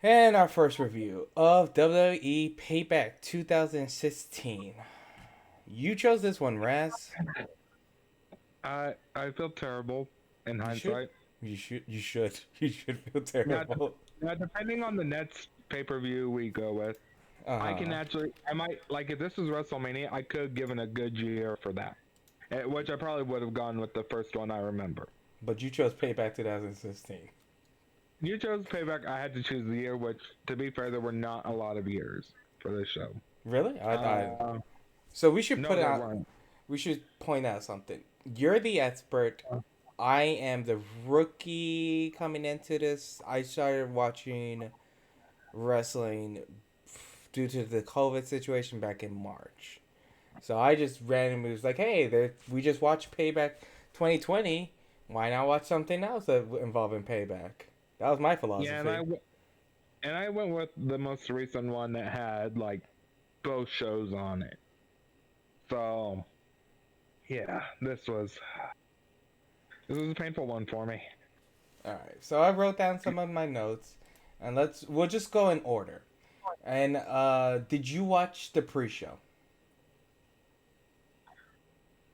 And our first review of WWE Payback 2016. You chose this one, Raz. I feel terrible in You should. hindsight. You should. You should. You should feel Now, terrible. now depending on the next pay-per-view we go with, I can Uh-huh. actually I might like if this was WrestleMania, I could have given a good year for that. Which I probably would have gone with the first one I remember. But you chose Payback 2016. You chose Payback. I had to choose the year, which, to be fair, there were not a lot of years for this show. Really? I. Uh, So we should no, put there out. weren't. We should point out something. You're the expert. I am the rookie coming into this. I started watching wrestling due to the COVID situation back in March. So I just randomly was like, hey, we just watched Payback 2020. Why not watch something else that involving Payback? That was my Yeah, philosophy. and I went with the most recent one that had like both shows on it. So yeah, this was a painful one for me. All right. So I wrote down some of my notes, and we'll just go in order. And did you watch the pre-show?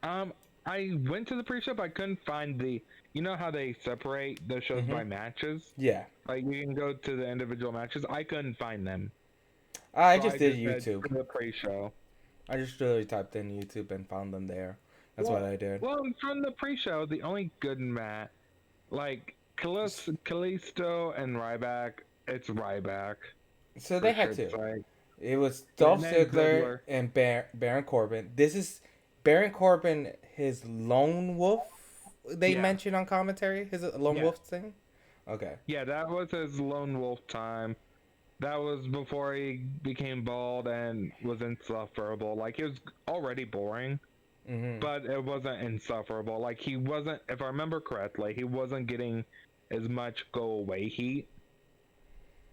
Um, I went to the pre-show, but I couldn't find the. You know how they separate the shows Mm-hmm. by matches? Yeah. Like you can go to the individual matches. I couldn't find them, I so just I did just said YouTube. to the pre-show. I just really typed in YouTube and found them there. That's what Well, I did. well, from the pre-show, the only good match, like Kalisto and Ryback, it's Ryback So for they had shit's two. sake. It was And Dolph then Ziggler Ziggler. and Baron Corbin. This is Baron Corbin, his lone wolf. They Yeah, mentioned on commentary his lone yeah, wolf thing. Okay. yeah. That was his lone wolf time. That was before he became bald and was insufferable. Like, it was already boring, Mhm. but it wasn't insufferable. Like, he wasn't, if I remember correctly, he wasn't getting as much go away heat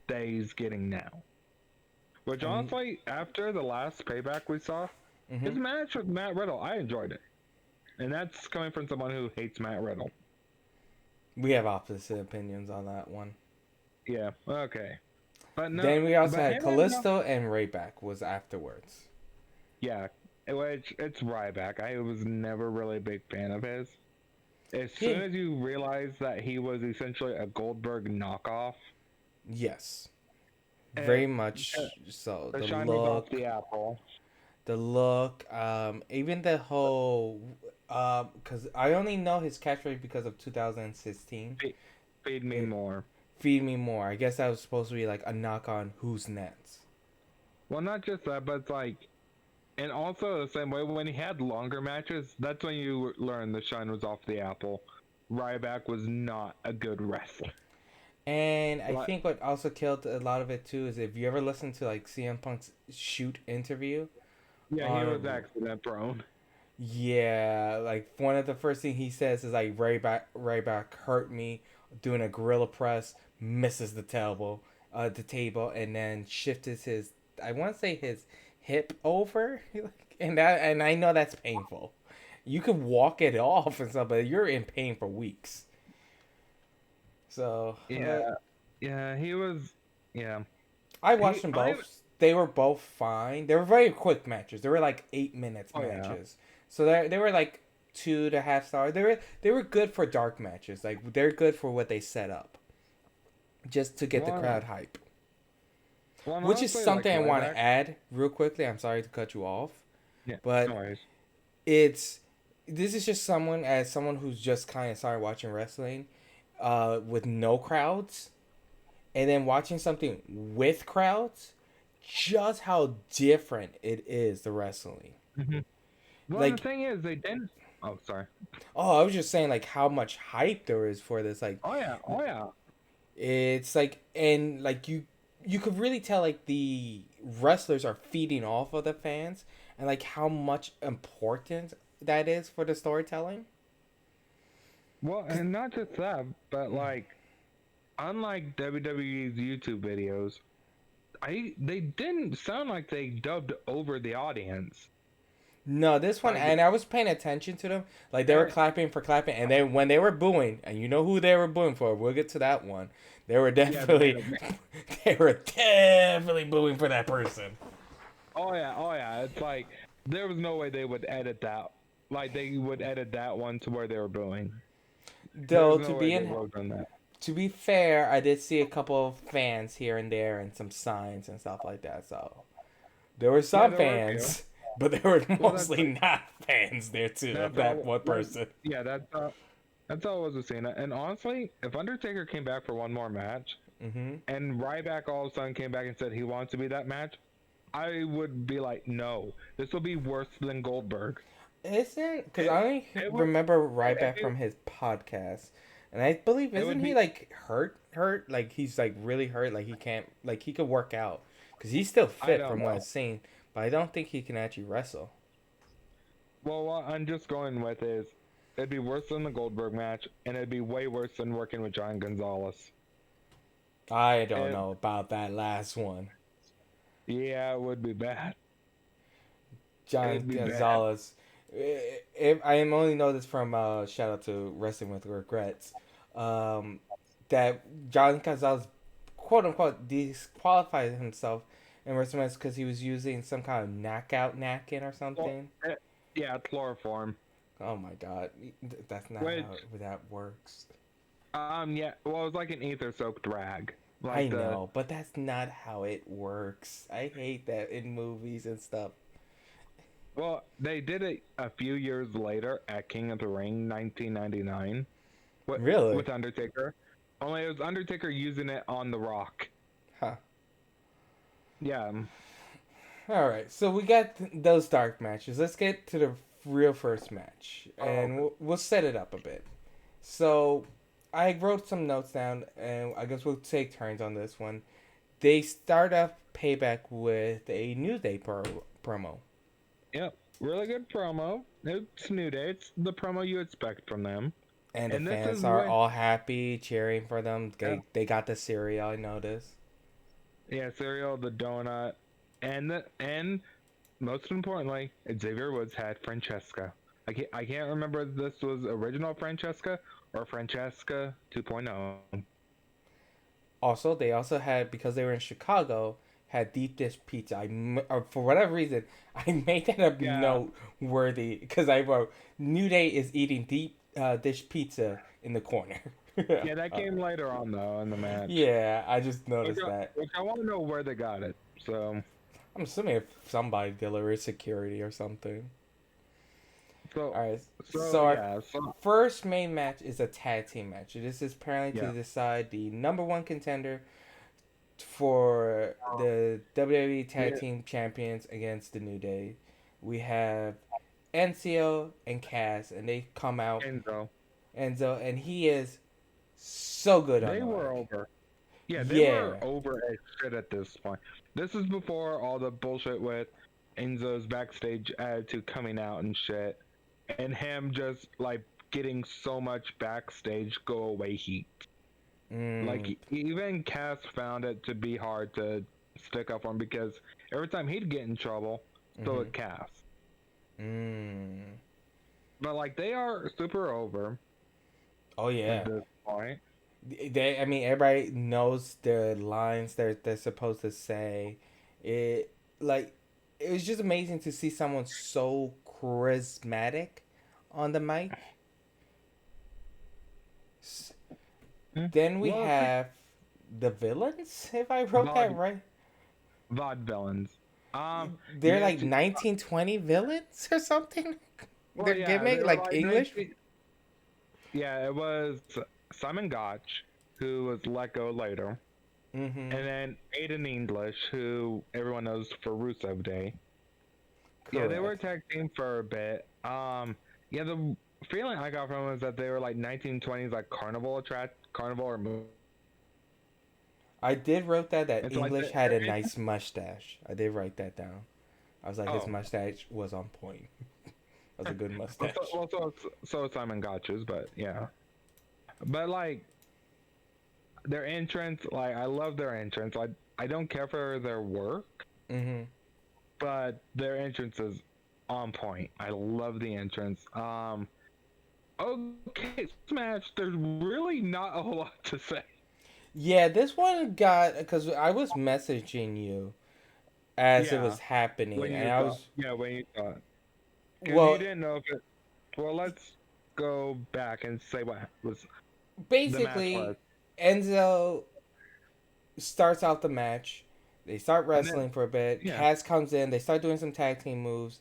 that he's getting now. Which, And honestly, after the last payback we saw, his mhm. match with Matt Riddle, I enjoyed it. And that's coming from someone who hates Matt Riddle. We have opposite opinions on that one. Yeah, okay. But no, Then we also but had him and Callisto and Rayback was afterwards. yeah, which it's Ryback. I was never really a big fan of his. As soon He as you realize that he was essentially a Goldberg knockoff, yes, very it, much so. the The shine was off look, the apple. even the whole, because I only know his catchphrase because of 2016. Feed, feed me It more. feed me more. I guess that was supposed to be like a knock on who's next. Well, not just that, but it's like, and also the same way when he had longer matches, that's when you learn the shine was off the apple. Ryback was not a good wrestler. And I Like, think what also killed a lot of it too is if you ever listen to like CM Punk's shoot interview yeah, he was on, accident prone. yeah, like one of the first thing he says is like Ryback hurt me doing a gorilla press, misses the table, and then shifted his, I want to say his hip over, and I know that's painful. You can walk it off and stuff, but you're in pain for weeks. So Yeah, yeah, he was. Yeah, I watched them I. both. They were both fine. They were very quick matches. They were like 8 minutes Oh yeah. matches. So they were like 2.5 stars. They were good for dark matches. Like they're good for what they set up, just to get the Well, crowd hype. well, and Which is honestly, like something I want Ryback. to add real quickly. I'm sorry to cut you off, Yeah, no but worries. it's this is just someone who's just kind of started watching wrestling, with no crowds, and then watching something with crowds, just how different it is the wrestling. Hmm. Well, the Like, thing is, they didn't. Oh, sorry. oh, I was just saying like how much hype there is for this. Like, Oh yeah, oh yeah. it's like, and like you could really tell like the wrestlers are feeding off of the fans, and like how much important that is for the storytelling. Well, 'Cause- and not just that, but like, unlike WWE's YouTube videos, they didn't sound like they dubbed over the audience. No, this one, Like, and I was paying attention to them. Like they were they're, clapping for clapping, and then when they were booing, and you know who they were booing for. We'll get to that one. They were yeah, the main definitely, event. they were definitely booing for that person. Oh yeah. It's like there was no way they would edit that. Like they would edit that one to where they were booing. There Though was no way they would have done that. to be fair, I did see a couple of fans here and there, and some signs and stuff like that. So there were Yeah, some there were a few. fans, but there were Well, that's mostly not fans there too of that's that all. one person. Yeah, that's all it was with Cena. And honestly, if Undertaker came back for one more match, Hmm. and Ryback all of a sudden came back and said he wants to be that match, I would be like, no, this will be worse than Goldberg. Isn't because It, I only it would remember right it, back it, from his podcast, and I believe it would isn't he be. like hurt, like he's like really hurt, like he can't, like he could work out because he's still I fit don't from what know. I've seen, but I don't think he can actually wrestle. Well, what I'm just going with is it'd be worse than the Goldberg match, and it'd be way worse than working with John Gonzalez. I don't It, know about that last one. yeah, it would be bad. John It'd be bad. Gonzalez. If I am only know this from shout out to Wrestling with Regrets, um, that John Gonzalez quote unquote disqualified himself in WrestleMania because he was using some kind of knockout napkin or Well, something. yeah, chloroform. Oh my god, that's not Which, how that works. yeah, well, it was like an ether-soaked rag. I Like the know, but that's not how it works. I hate that in movies and stuff. Well, they did it a few years later at King of the Ring, 1999, with Really? Undertaker. Only it was Undertaker using it on The Rock. Huh. Yeah, All right, so we got those dark matches. Let's get to the real first match, oh, and we'll set it up a bit. So, I wrote some notes down, and I guess we'll take turns on this one. They start off Payback with a New Day promo, yep. Really good promo. It's New Day. It's the promo you expect from them. and the And this is fans are when, all happy, cheering for them. yeah, They got the cereal, I noticed. yeah, cereal, the donut, and most importantly, Xavier Woods had Francesca. I can't remember if this was original Francesca or Francesca 2.0. Also, they also had, because they were in Chicago, had deep dish pizza. Or for whatever reason, I made that a Yeah, note worthy because I wrote New Day is eating deep dish pizza in the corner. yeah, that Uh, came later on though in the match. yeah, I just noticed that. Which I want to know where they got it. So, I'm assuming if somebody delivered security or something. so, All right, so so our yeah, so first main match is a tag team match. This is apparently to yeah, decide the number one contender for the WWE Tag yeah, Team Champions against the New Day. We have Enzo and Cass, and they come out. Enzo. Enzo, and he is so good on They the were mic. over. Yeah, they were Yeah. over as shit at this point. This is before all the bullshit with Enzo's backstage attitude coming out and shit, and him just like getting so much backstage go away heat. Like Mm. even Cass found it to be hard to stick up on because every time he'd get in trouble, so Mhm. would Cass. Mm. But like they are super over Oh at yeah. this point. They. I mean, everybody knows the lines they're supposed to say. It like it was just amazing to see someone so charismatic on the mic. S- Hmm. Then we Well, it's like have the villains, if I wrote that vaude right. vaudevillains. They're Yeah, like 1920 villains or something. well, Their yeah, they gimmick, were like like English. 19. Yeah, it was Simon Gotch, who was let go later, Mm-hmm. and then Aiden English, who everyone knows for Rusev Day. Yeah, they were a Correct. tag team for a bit. Yeah, the feeling I got from them was that they were like 1920s, like carnival or movie. I did wrote that And so like English had their a nice mustache. I did write that down. I was like, his oh, mustache was on point. That was a good well, mustache. so Simon Gotch's, but yeah, but like their entrance, like I love their entrance. I don't care for their work, Mm-hmm. but their entrance is on point. I love the entrance. Okay, Smash. There's really not a whole lot to say. Yeah, this one got because I was messaging you as it Yeah, was happening, when and you I thought. was Yeah, when you thought. Because you well, didn't know if it. Well, let's go back and say what was the match was. basically Enzo starts out the match. They start And then, wrestling for a bit. yeah, Cass comes in. They start doing some tag team moves.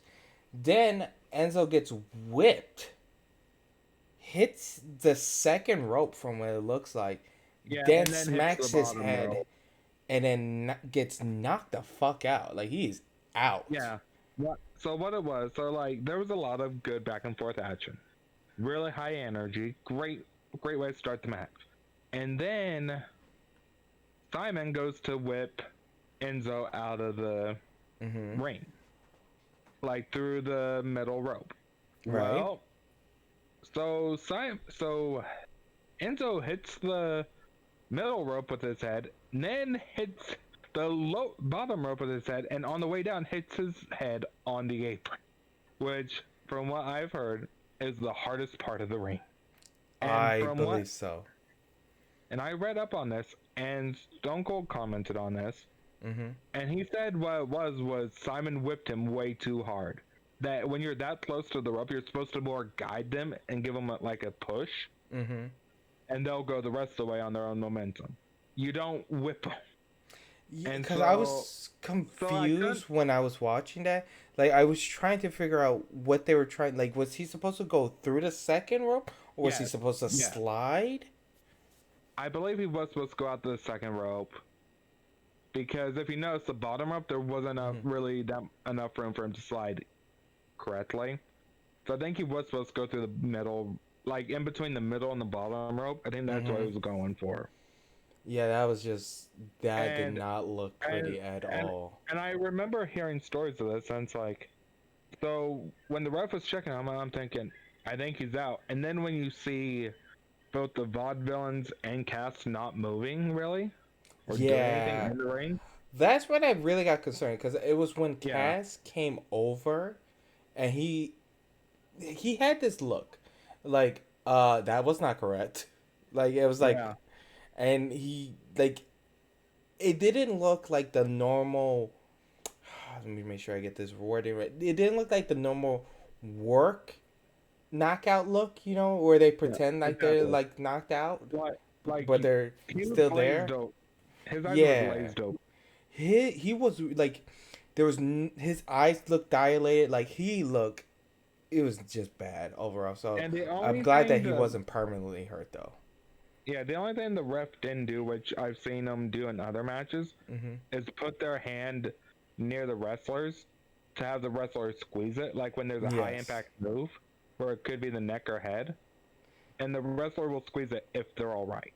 Then Enzo gets whipped, hits the second rope from what it looks like, yeah, then and then hits the smacks his bottom head, row. and then gets knocked the fuck out. Like he's out. Yeah. What it was, so like there was a lot of good back and forth action. Really high energy, great way to start the match. And then Simon goes to whip Enzo out of the Mm-hmm. ring, like through the middle rope. Right. Well, so Enzo hits the middle rope with his head, then hits the bottom rope with his head, and on the way down hits his head on the apron, which, from what I've heard, is the hardest part of the ring. And I from what believe so. and I read up on this, and Stone Cold commented on this, Mm-hmm. and he said what it was Simon whipped him way too hard. That when you're that close to the rope, you're supposed to more guide them and give them like a push, Mm-hmm. and they'll go the rest of the way on their own momentum. You don't whip them. Yeah, And because I so, was so I couldn't. confused when I was watching that. Like I was trying to figure out what they were trying. Like, was he supposed to go through the second rope, or was he Yes, supposed to yes. slide? I believe he was supposed to go out the second rope because if you notice the bottom rope, there wasn't enough, Mm-hmm. really that enough room for him to slide correctly. So I think he was supposed to go through the middle, like in between the middle and the bottom rope. I think that's what Mm-hmm. he was going for. Yeah, that was just that did And not look and pretty at and all. and I remember hearing stories of this, and it's like, so when the ref was checking him, I'm thinking, I think he's out. And then when you see both the vaudevillains and cast not moving really or doing anything Yeah, in the ring, that's when I really got concerned because it was when yeah, Cass came over and he had this look, like that was not correct. Like it was yeah, like, and he like it didn't look like the normal. Let me make sure I get this wording right. It didn't look like the normal work knockout look, where they yeah, pretend like they're exactly. like knocked out, Like but they're he was still glazed there. over. His eyes were Yeah, glazed over. he was like there was his eyes looked dilated. Like he looked, it was just bad overall. So And the I'm only glad that thing he the wasn't permanently hurt though. Yeah, the only thing the ref didn't do, which I've seen them do in other matches, Hmm. is put their hand near the wrestlers to have the wrestlers squeeze it, like when there's a high Yes. impact move, where it could be the neck or head, and the wrestler will squeeze it if they're all right.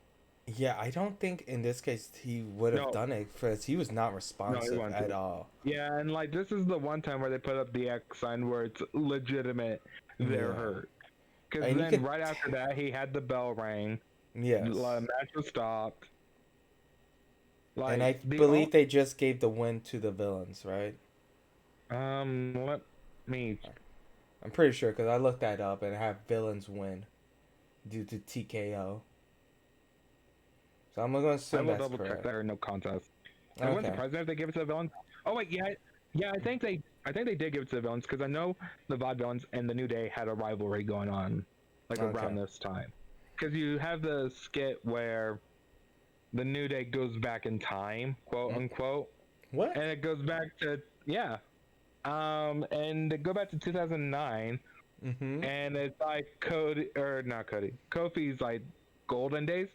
Yeah, I don't think in this case he would have No, done it because he was not no, he responsive won't at do. all. Yeah, and like this is the one time where they put up the X sign where it's legitimate they're Yeah, hurt. Because and you then could, right after that, he had the bell ring, the yes, match was stopped. and Like I the believe they just gave the win to the villains, right? let me I'm pretty sure because I looked that up and I have villains win due to TKO. So I'm gonna I assume will that's double check correct. that or no contest. It wouldn't Okay. surprise me if they give it to the villains. Oh wait, yeah, yeah. I think they did give it to the villains because I know the Vaude villains and the New Day had a rivalry going on, like around Okay. this time. Because you have the skit where the New Day goes back in time, quote Mm. unquote, What? and it goes back to yeah, and they go back to 2009, Mm-hmm. and it's like Cody or not Cody, Kofi's like golden days,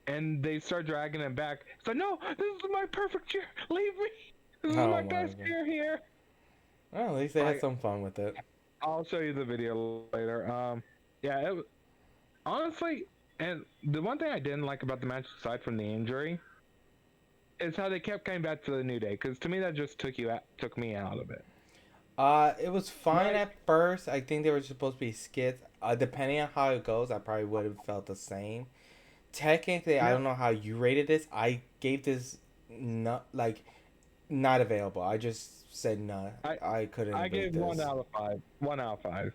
and they start dragging him back. It's like, no, this is my perfect year. Leave me. This is Oh my my best god. year here. Well, at least they had Like, some fun with it. I'll show you the video later. Yeah, honestly, and the one thing I didn't like about the match, aside from the injury, is how they kept coming back to the New Day. Because to me, that just took me out of it. It was fine Like, at first. I think they were supposed to be skits. Depending on how it goes, I probably would have felt the same. Technically, I no, don't know how you rated this. I gave this not like Not available. I just said no. I I couldn't I rate gave one this. out of five. 1 out of 5.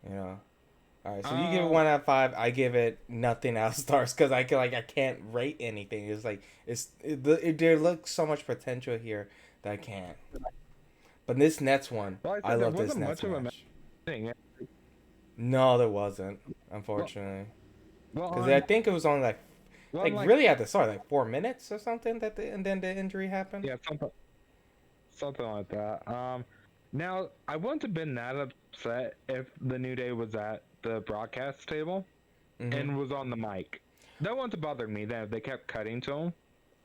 You know. All right, so you give it Um, 1 out of 5. I give it nothing out of stars because I can't rate anything. It's like there looks so much potential here that I can't. But this Nets one, well, I I said there love this wasn't Nets much of a match. thing. No, there wasn't, Well, unfortunately, well, because I think it was only like like really at the start, like 4 minutes or something and then the injury happened. yeah, something like that. Now I wouldn't have been that upset if the New Day was at the broadcast table Hmm. and was on the mic. That wouldn't have bothered me then if they kept cutting to him.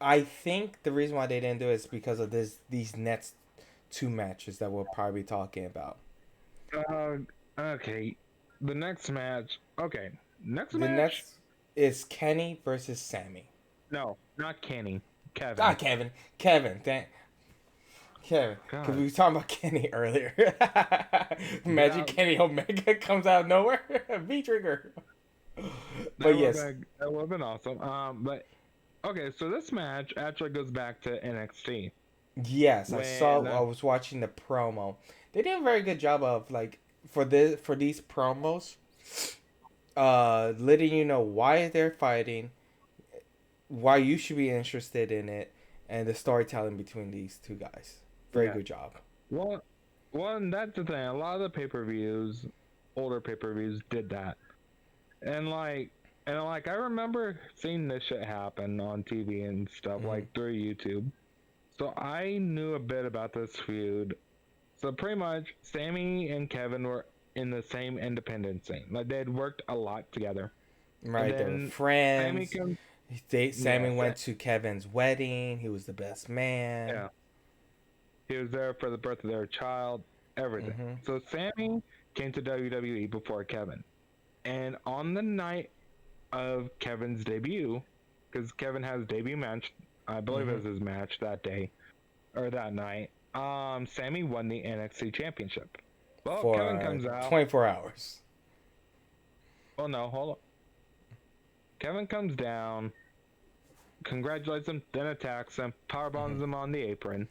I think the reason why they didn't do it is because of these Nets two matches that we'll probably be talking about. Uh, okay. The next match. Okay, next The match. next is Kenny versus Sammy. No, not Kenny. Ah, Kevin. Kevin, Kevin, because we God, were talking about Kenny earlier. Imagine that Kenny Omega comes out of nowhere, V trigger. But yes, that would have been awesome. But okay, so this match actually goes back to NXT yes, I saw. when I was watching the promo. They did a very good job of like for these promos, letting you know why they're fighting, why you should be interested in it, and the storytelling between these two guys. Very yeah. good job. Well, one that's the thing. A lot of the pay-per-views, older pay-per-views, did that, and I remember seeing this shit happen on TV and stuff Hmm. like through YouTube. So I knew a bit about this feud. So pretty much, Sammy and Kevin were in the same independent scene. Like they had worked a lot together, and Right, they were then Sammy friends. comes. Sammy Yeah, went to Kevin's wedding. He was the best man. yeah. He was there for the birth of their child, everything. Hmm. So Sammy came to WWE before Kevin. And on the night of Kevin's debut, because Kevin has debut match, I believe it Hmm. was his match that day or that night. Sammy won the NXT Championship. Well, Kevin For comes out. 24 hours. Oh no, hold on. Kevin comes down, congratulates him, then attacks him, power Hmm. bombs him on the apron,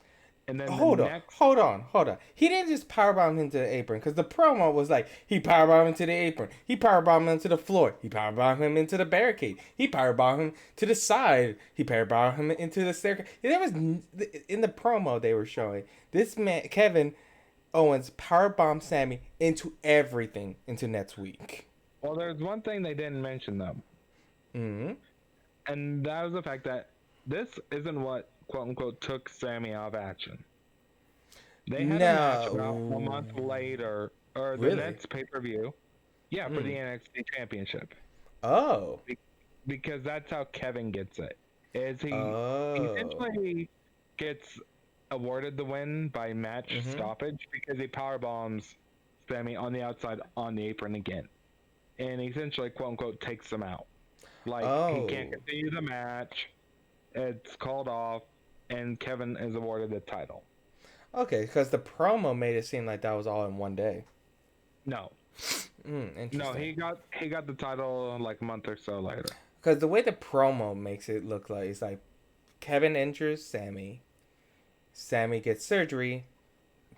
and then the Hold on, next. hold on. He didn't just powerbomb him into the apron because the promo was like he powerbombed him to the apron, he powerbombed him to the floor, he powerbombed him into the barricade, he powerbombed him to the side, he powerbombed him into the staircase. There was in the promo they were showing this man Kevin Owens powerbombed Sammy into everything into next week. Well, there's one thing they didn't mention though, Hmm. and that was the fact that this isn't what quote unquote took Sammy out of action. They had a match about a month No, later, or the really? next pay per view. Yeah, for the Mm. NXT Championship. Oh, Be- because that's how Kevin gets it. Is he oh. essentially gets awarded the win by match Mhm. stoppage because he power bombs Sammy on the outside on the apron again, and essentially quote unquote takes him out. Like he can't Oh. continue the match. It's called off, and Kevin is awarded the title. Okay, because the promo made it seem like that was all in one day. No, no, Interesting. he got the title like a month or so later. Because the way the promo makes it look like it's like Kevin injures Sammy, Sammy gets surgery,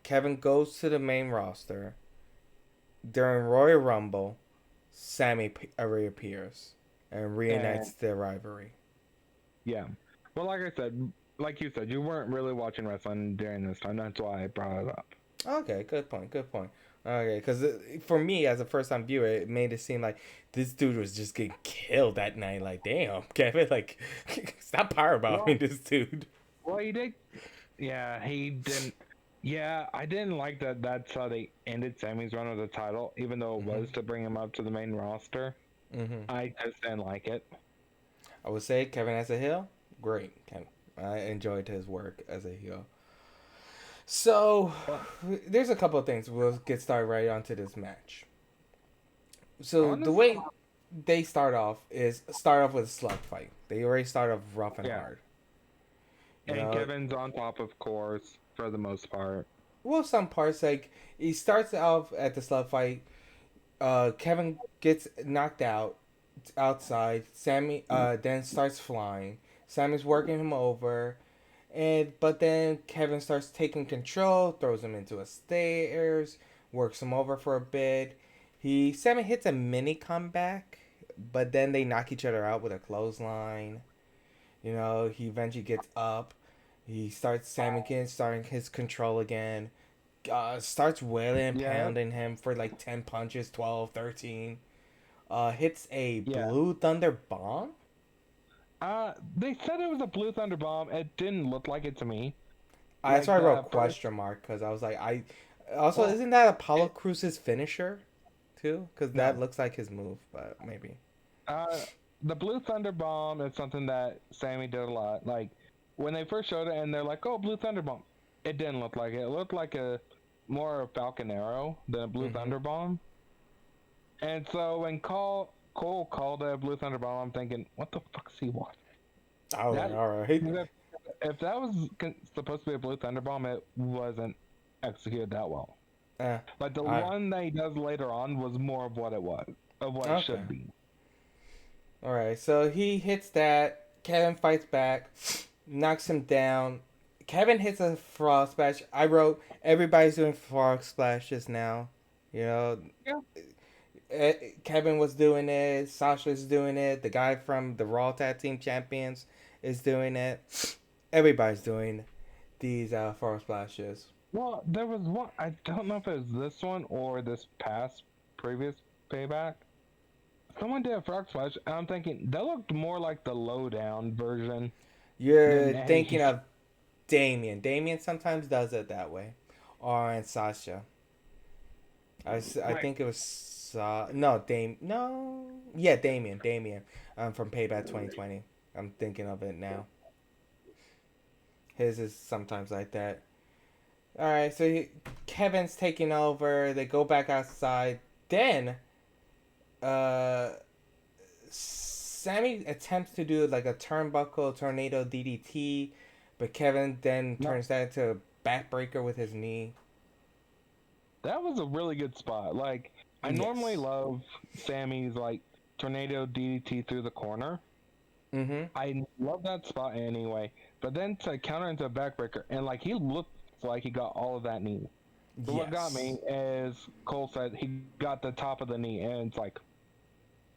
Kevin goes to the main roster. During Royal Rumble, Sammy reappears and And reunites their rivalry. yeah, well, like you said, you weren't really watching wrestling during this time. That's why I brought it up. Okay, good point. Good point. Okay, because for me as a first time viewer, it made it seem like this dude was just getting killed that night. Like, damn, Kevin, like, stop Well, powerbombing this dude. well, he did. Yeah, he didn't. Yeah, I didn't like that. That's how they ended Sammy's run with the title, even though it Hmm. was to bring him up to the main roster. Hmm. I just didn't like it. I would say Kevin as a heel, great. Kevin. I enjoyed his work as a heel. So, But there's a couple of things. We'll get started right onto this match. So the honestly, way they start off with a slug fight. They already start off rough and yeah. hard. You And know, Kevin's on top, of course, for the most part. well, some parts like he starts off at the slug fight. Kevin gets knocked out outside. Sammy then starts flying. Sammy's working him over. But then Kevin starts taking control, throws him into a stairs, works him over for a bit. Sammy hits a mini comeback, but then they knock each other out with a clothesline. He eventually gets up. He starts Sammy again, starting his control again. Starts wailing and Yeah, pounding him for like 10 punches, 12, 13. Hits a yeah. Blue Thunder bomb. They said it was a Blue Thunder bomb. It didn't look like it to me. That's why Like I wrote the first, question mark because I was like, I. Also, well, isn't that Apollo it Cruz's finisher too? Because that no. looks like his move, but maybe. Uh, the Blue Thunder bomb is something that Sammy did a lot. Like when they first showed it, and they're like, "Oh, Blue Thunder bomb." It didn't look like it. It looked like a more a Falcon Arrow than a Blue Mm-hmm. Thunder bomb. And so when Cole called it a Blue Thunder bomb, I'm thinking, what the fuck is he watching? I was like, That all right. if that was supposed to be a Blue Thunder bomb, it wasn't executed that well. Eh, Like the I one that he does later on was more of what it was, of what it okay. should be. All right. So he hits that. Kevin fights back, knocks him down. Kevin hits a frog splash. I wrote everybody's doing frog splashes now. You know, Yeah. Kevin was doing it. Sasha's doing it. The guy from the Raw Tag Team Champions is doing it. Everybody's doing these frog splashes. Well, there was one. I don't know if it was this one or this past previous payback. Someone did a frog splash, and I'm thinking that looked more like the lowdown version You're than thinking any. of Damien. Damien sometimes does it that way. Or and Sasha. I Right. think it was no Dame no yeah Damien from Payback 2020. I'm thinking of it now. His is sometimes like that. All right, so Kevin's taking over. They go back outside. Then, uh, Sammy attempts to do like a turnbuckle tornado DDT, but Kevin then No, turns that into a backbreaker with his knee. that was a really good spot. Like I normally Yes. love Sammy's like tornado DDT through the corner. Mm-hmm. I love that spot anyway. But then to counter into a backbreaker, and like he looked like he got all of that knee. But what got Yes. me is Cole said he got the top of the knee, and it's like,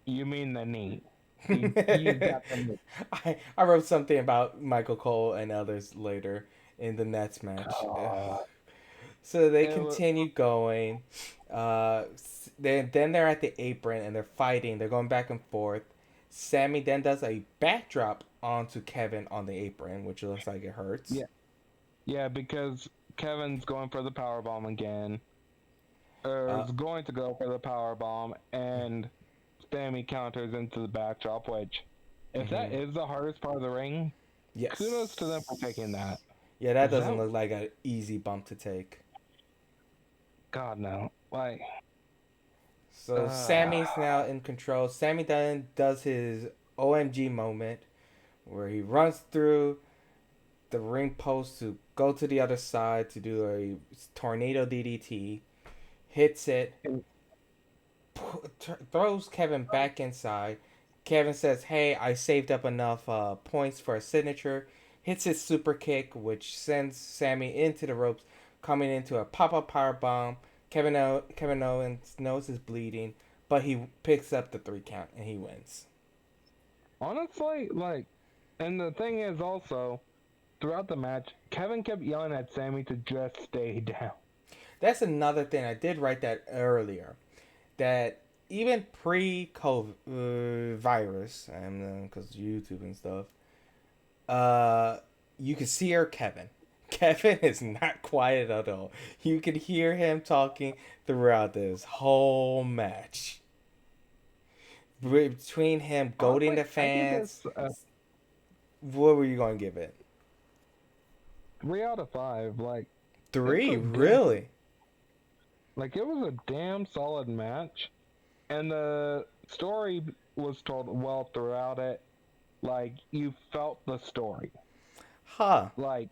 you mean the knee? He got the knee. I wrote something about Michael Cole and others later in the Nets match. God. So they It was, continue going. Then they're at the apron and they're fighting. They're going back and forth. Sammy then does a backdrop onto Kevin on the apron, which looks like it hurts. yeah, yeah, because Kevin's going for the power bomb again, or Uh, is going to go for the power bomb, and Sammy counters into the backdrop. Which, if that mm-hmm. is the hardest part of the ring, kudos to them for taking Yes. that. Yeah, that Cause doesn't that, look like an easy bump to take. God no, like, So uh, Sammy's now in control. Sammy then does his OMG moment where he runs through the ring post to go to the other side to do a tornado DDT, hits it, throws Kevin back inside. Kevin says, "Hey, I saved up enough points for a signature." Hits his super kick, which sends Sammy into the ropes, coming into a pop-up power bomb. Kevin Owens knows he's bleeding, but he picks up the 3 count and he wins. honestly, like, and the thing is also throughout the match, Kevin kept yelling at Sammy to just stay down. That's another thing. I did write that earlier. That even pre-COVID virus, and because YouTube and stuff, uh, you can see her Kevin. Kevin is not quiet at all. You can hear him talking throughout this whole match. Between him goading Honestly, the I give this fans, a what were you going to give it? 3 out of 5. Like, it's Three, a damn, really? like, it was a damn solid match, and the story was told well throughout it. Like, you felt the story. Huh? Like,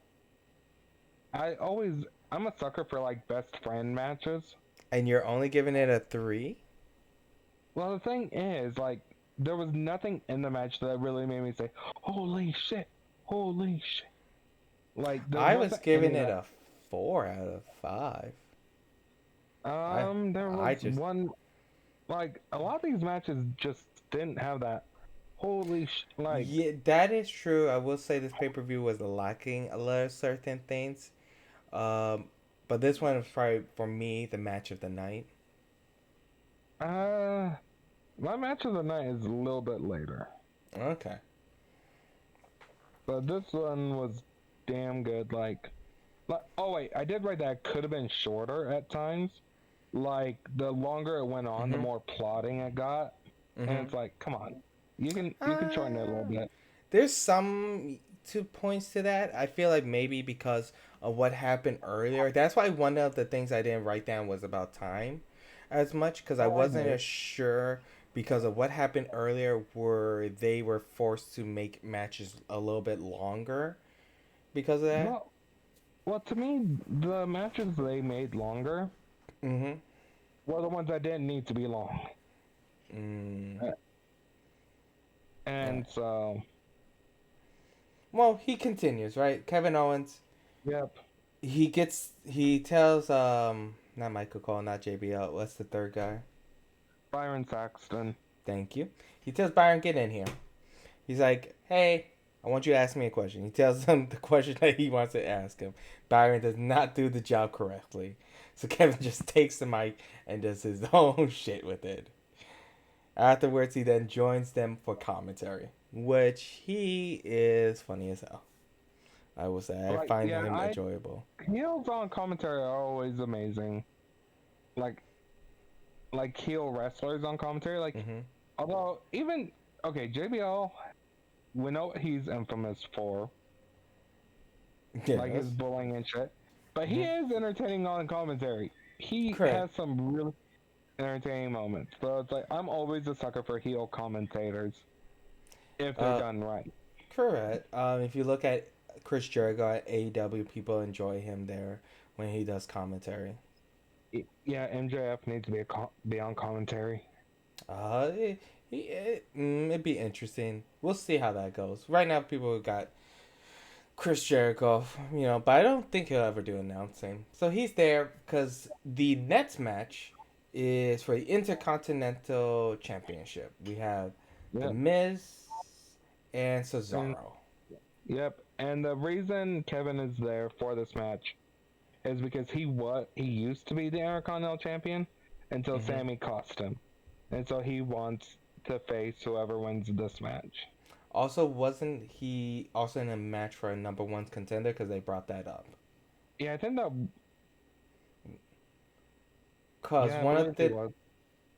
I always, I'm a sucker for like best friend matches. And you're only giving it a 3? Well, the thing is, like, there was nothing in the match that really made me say, "Holy shit! Holy shit!" Like there I was wasn't any giving it that. a 4 out of 5. I There I was just one, like a lot of these matches just didn't have that. Like Yeah, that is true. I will say this pay per view was lacking a lot of certain things. Um, but this one was probably for me the match of the night. uh, my match of the night is a little bit later, Okay. but this one was damn good. Oh wait, I did write that it could have been shorter at times. Like the longer it went on, the Mhm. more plotting it got, and Mhm. it's like, come on, you can shorten it a little Uh, bit. there's some two points to that. I feel like maybe because of what happened earlier. That's why one of the things I didn't write down was about time as much because I Oh, I wasn't get as it. sure because of what happened earlier where they were forced to make matches a little bit longer because of that. Well, well, to me, the matches they made longer Mhm. were the ones that didn't need to be long. Mm. Uh, Right. And so, Well, he continues, right? Kevin Owens. yep, He tells not Michael Cole, not JBL. What's the third guy? Byron Saxton. Thank you. He tells Byron, get in here. He's like, hey, I want you to ask me a question. He tells him the question that he wants to ask him. Byron does not do the job correctly. So Kevin just takes the mic and does his own shit with it. Afterwards, he then joins them for commentary, which he is funny as hell. I will say, I Like, find yeah, him I enjoyable. heels on commentary are always amazing. Like, heel wrestlers on commentary. Like, Mm-hmm. although even okay, JBL, we know what he's infamous for, like his Yes. bullying and shit. But he Mm-hmm. is entertaining on commentary. He Correct. has some really entertaining moments. So it's like I'm always a sucker for heel commentators if they're Uh, done right. Correct. If you look at Chris Jericho at AEW, people enjoy him there when he does commentary. Yeah, MJF needs to be on commentary. Uh, it'd be interesting. We'll see how that goes. Right now, people got Chris Jericho, but I don't think he'll ever do announcing. So he's there because the next match is for the Intercontinental Championship. We have The Yep. Miz and And Cesaro. yep. And the reason Kevin is there for this match is because he used to be the Intercontinental Champion until Hmm. Sammy cost him, and so he wants to face whoever wins this match. Also, wasn't he also in a match for a number one contender? Because they brought that up. Yeah, I think that. Because Yeah, I one of believe he was.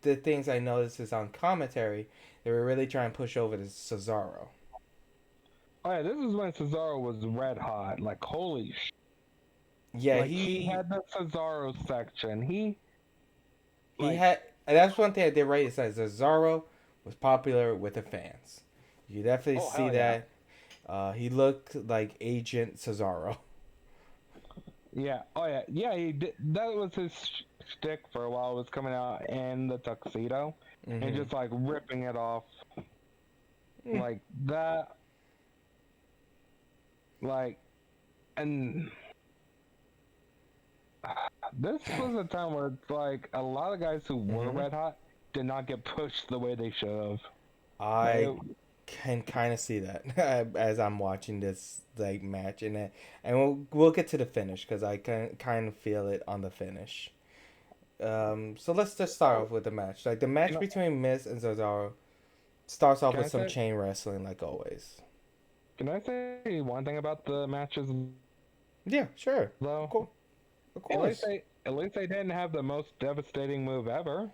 the things I noticed is on commentary, they were really trying to push over to Cesaro. Oh yeah, this is when Cesaro was red hot. Like holy Yeah, like he had the Cesaro section. he Like had. And that's one thing I did right. It says Cesaro was popular with the fans. You definitely oh see hell yeah. that. He looked like Agent Cesaro. Yeah. Oh yeah. Yeah. He did. That was his shtick for a while. Was coming out in the tuxedo and Mm-hmm. just like ripping it off Mm. like that. Like and this was a time where it's like a lot of guys who were Mm-hmm. red hot did not get pushed the way they should have. Like I can kind of see that as I'm watching this like match, and we'll get to the finish because I can kind of feel it on the finish. So let's just start oh, off with the match. Like the match can I, between Miz and Cesaro starts off can with I some say chain wrestling, like always. can I say one thing about the matches Yeah, sure, of though? course, of course. At least they didn't have the most devastating move ever.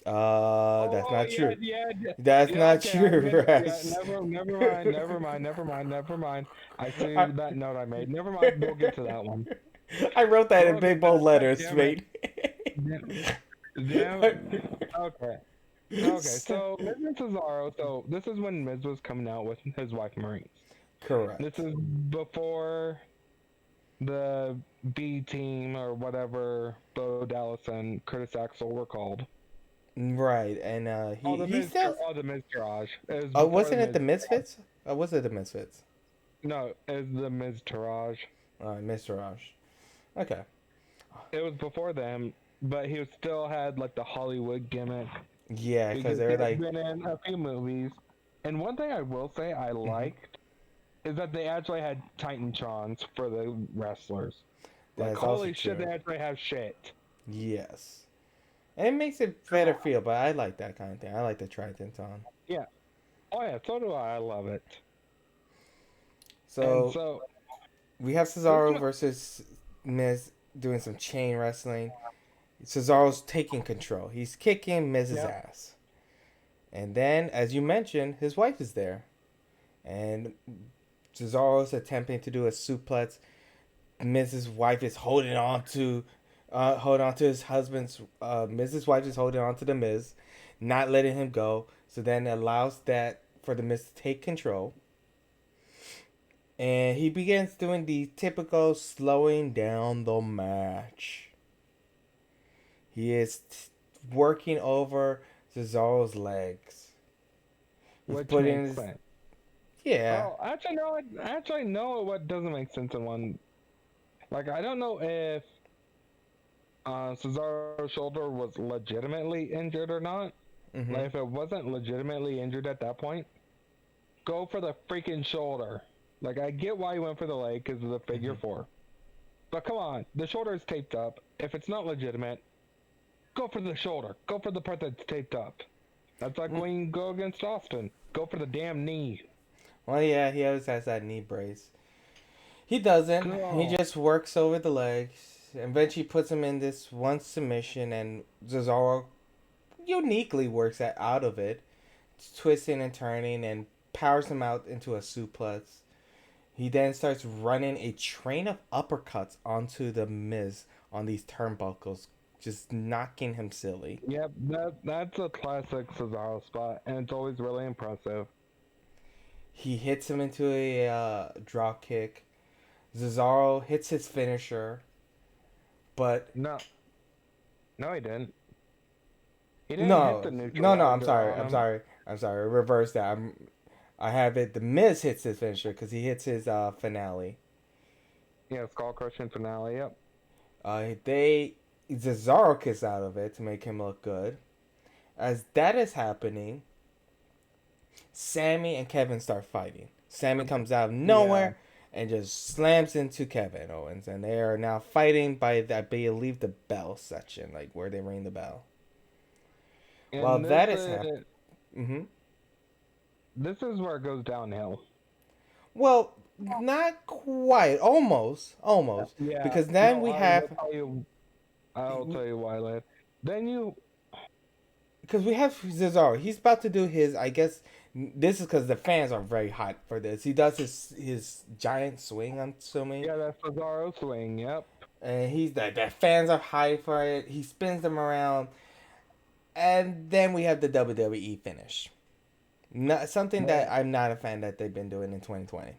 That's Oh not yeah, true. yeah, yeah, That's yeah. not Okay, I get true, it. Yeah, Russ. never mind. I see I, that note I made. Never mind. We'll get to that one. I wrote that in We'll big get to bold that. God letters, damn it. mate. Damn. Damn. Okay. Okay. So Miz and Cesaro. So this is when Miz was coming out with his wife Maurice. This Correct. is before the B team or whatever Bo Dallas and Curtis Axel were called. Right, and he still Oh, the Miz Garage. It was before the wasn't it the Miz. Misfits? Was it the Misfits? No, it's the Miz Taraj. Mr. Raj. Okay. It was before them, but he still had like the Hollywood gimmick Yeah, because because they he were had like, been in a few movies. And one thing I will say I hmm liked is that they actually had Titantrons for the wrestlers. Like, that's also holy shit, they true. actually have shit. Yes. And it makes it better feel, but I like that kind of thing. I like the Trident on. Yeah. Oh yeah, so do I. I love it. And So so we have this Cesaro versus Miz doing some chain wrestling. Cesaro's taking control. He's kicking Miz's yeah, ass. And then, as you mentioned, his wife is there. And Cesaro's attempting to do a suplex. Mrs. wife is holding on to his husband's. Mrs. wife is holding on to the Miz, not letting him go. So then allows that for the Miz to take control. And he begins doing the typical slowing down the match. He is working over Cesaro's legs. He's which putting makes his. sense. Yeah. Oh, actually no, actually no. What doesn't make sense in one, like I don't know if Cesaro's shoulder was legitimately injured or not. Mm-hmm. Like if it wasn't legitimately injured at that point, go for the freaking shoulder. Like I get why you went for the leg because of the Mm-hmm. figure four, but come on, the shoulder is taped up. If it's not legitimate, go for the shoulder. Go for the part that's taped up. That's like Mm. when you go against Austin. Go for the damn knee. Well, yeah, he always has that knee brace. He doesn't. He Go. just works over the legs. And eventually puts him in this one submission, and Cesaro uniquely works out of it, twisting and turning, and powers him out into a suplex. He then starts running a train of uppercuts onto the Miz on these turnbuckles, just knocking him silly. Yep, that's a classic Cesaro spot, and it's always really impressive. He hits him into a drop kick. Cesaro hits his finisher, but No, no, he didn't. He didn't hit the no. I'm neutralizer sorry. on him. I'm sorry. Reverse that. I have it. The Miz hits his finisher because he hits his finale. Yeah, skull crushing finale. Yep. They Cesaro kicks out of it to make him look good. As that is happening, Sammy and Kevin start fighting. Sammy comes out of Yeah, nowhere and just slams into Kevin Owens, and they are now fighting by I believe the bell section, like where they ring the bell. While and that is happening, mm-hmm. this is where it goes downhill. Well, not quite, almost, Yeah, because then no, we I will have tell you. I'll tell you why later. Then you, because we have Cesaro. He's about to do his. I guess this is because the fans are very hot for this. He does his giant swing. I'm assuming, yeah, that's Cesaro swing. Yep. and he's the fans are high for it. He spins them around, and then we have the WWE finish. Not something that Well, I'm not a fan that they've been doing in 2020,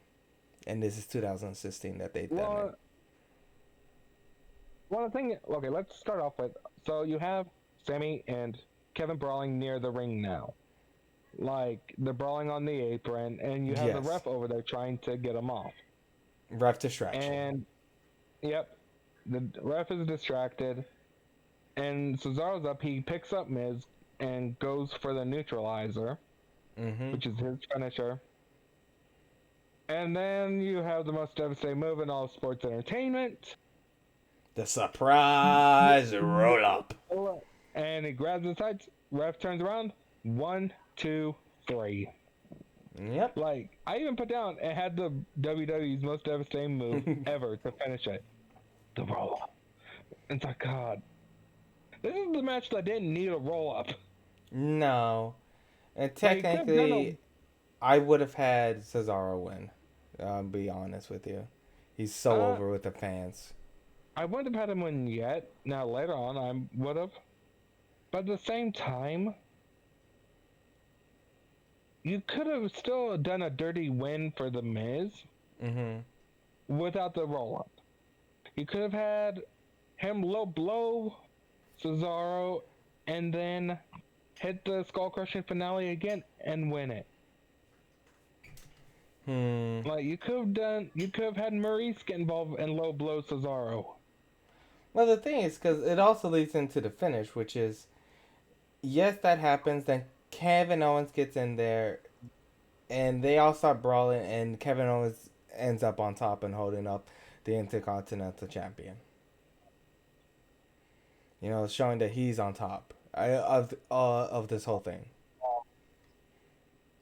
and this is 2016 that they've done it. well, well, the thing. Okay, let's start off with. So you have Sammy and Kevin brawling near the ring now. Like they're brawling on the apron, and you have the Yes, ref over there trying to get them off. ref distraction. And yep, the ref is distracted, and Cesaro's up. He picks up Miz and goes for the neutralizer, Mm-hmm. which is his finisher. And then you have the most devastating move in all of sports entertainment. The surprise roll up. And he grabs the sides. Ref turns around. 1, 2, 3. Yep. Like I even put down it had the WWE's most devastating move ever to finish it. The roll up. It's like God. This is the match that didn't need a roll up. No. And Like it could have done technically, I would have had Cesaro win. I'll be honest with you. He's a. so over with the fans. I wouldn't have had him win yet. Now later on, I would have. But at the same time, you could have still done a dirty win for the Miz Mm-hmm. without the roll up. You could have had him low blow Cesaro and then hit the skull crushing finale again and win it. Hmm. Like you could have had Maurice get involved and low blow Cesaro. Well, the thing is, because it also leads into the finish, which is yes, that happens. Then Kevin Owens gets in there, and they all start brawling, and Kevin Owens ends up on top and holding up the Intercontinental Champion. You know, showing that he's on top of this whole thing.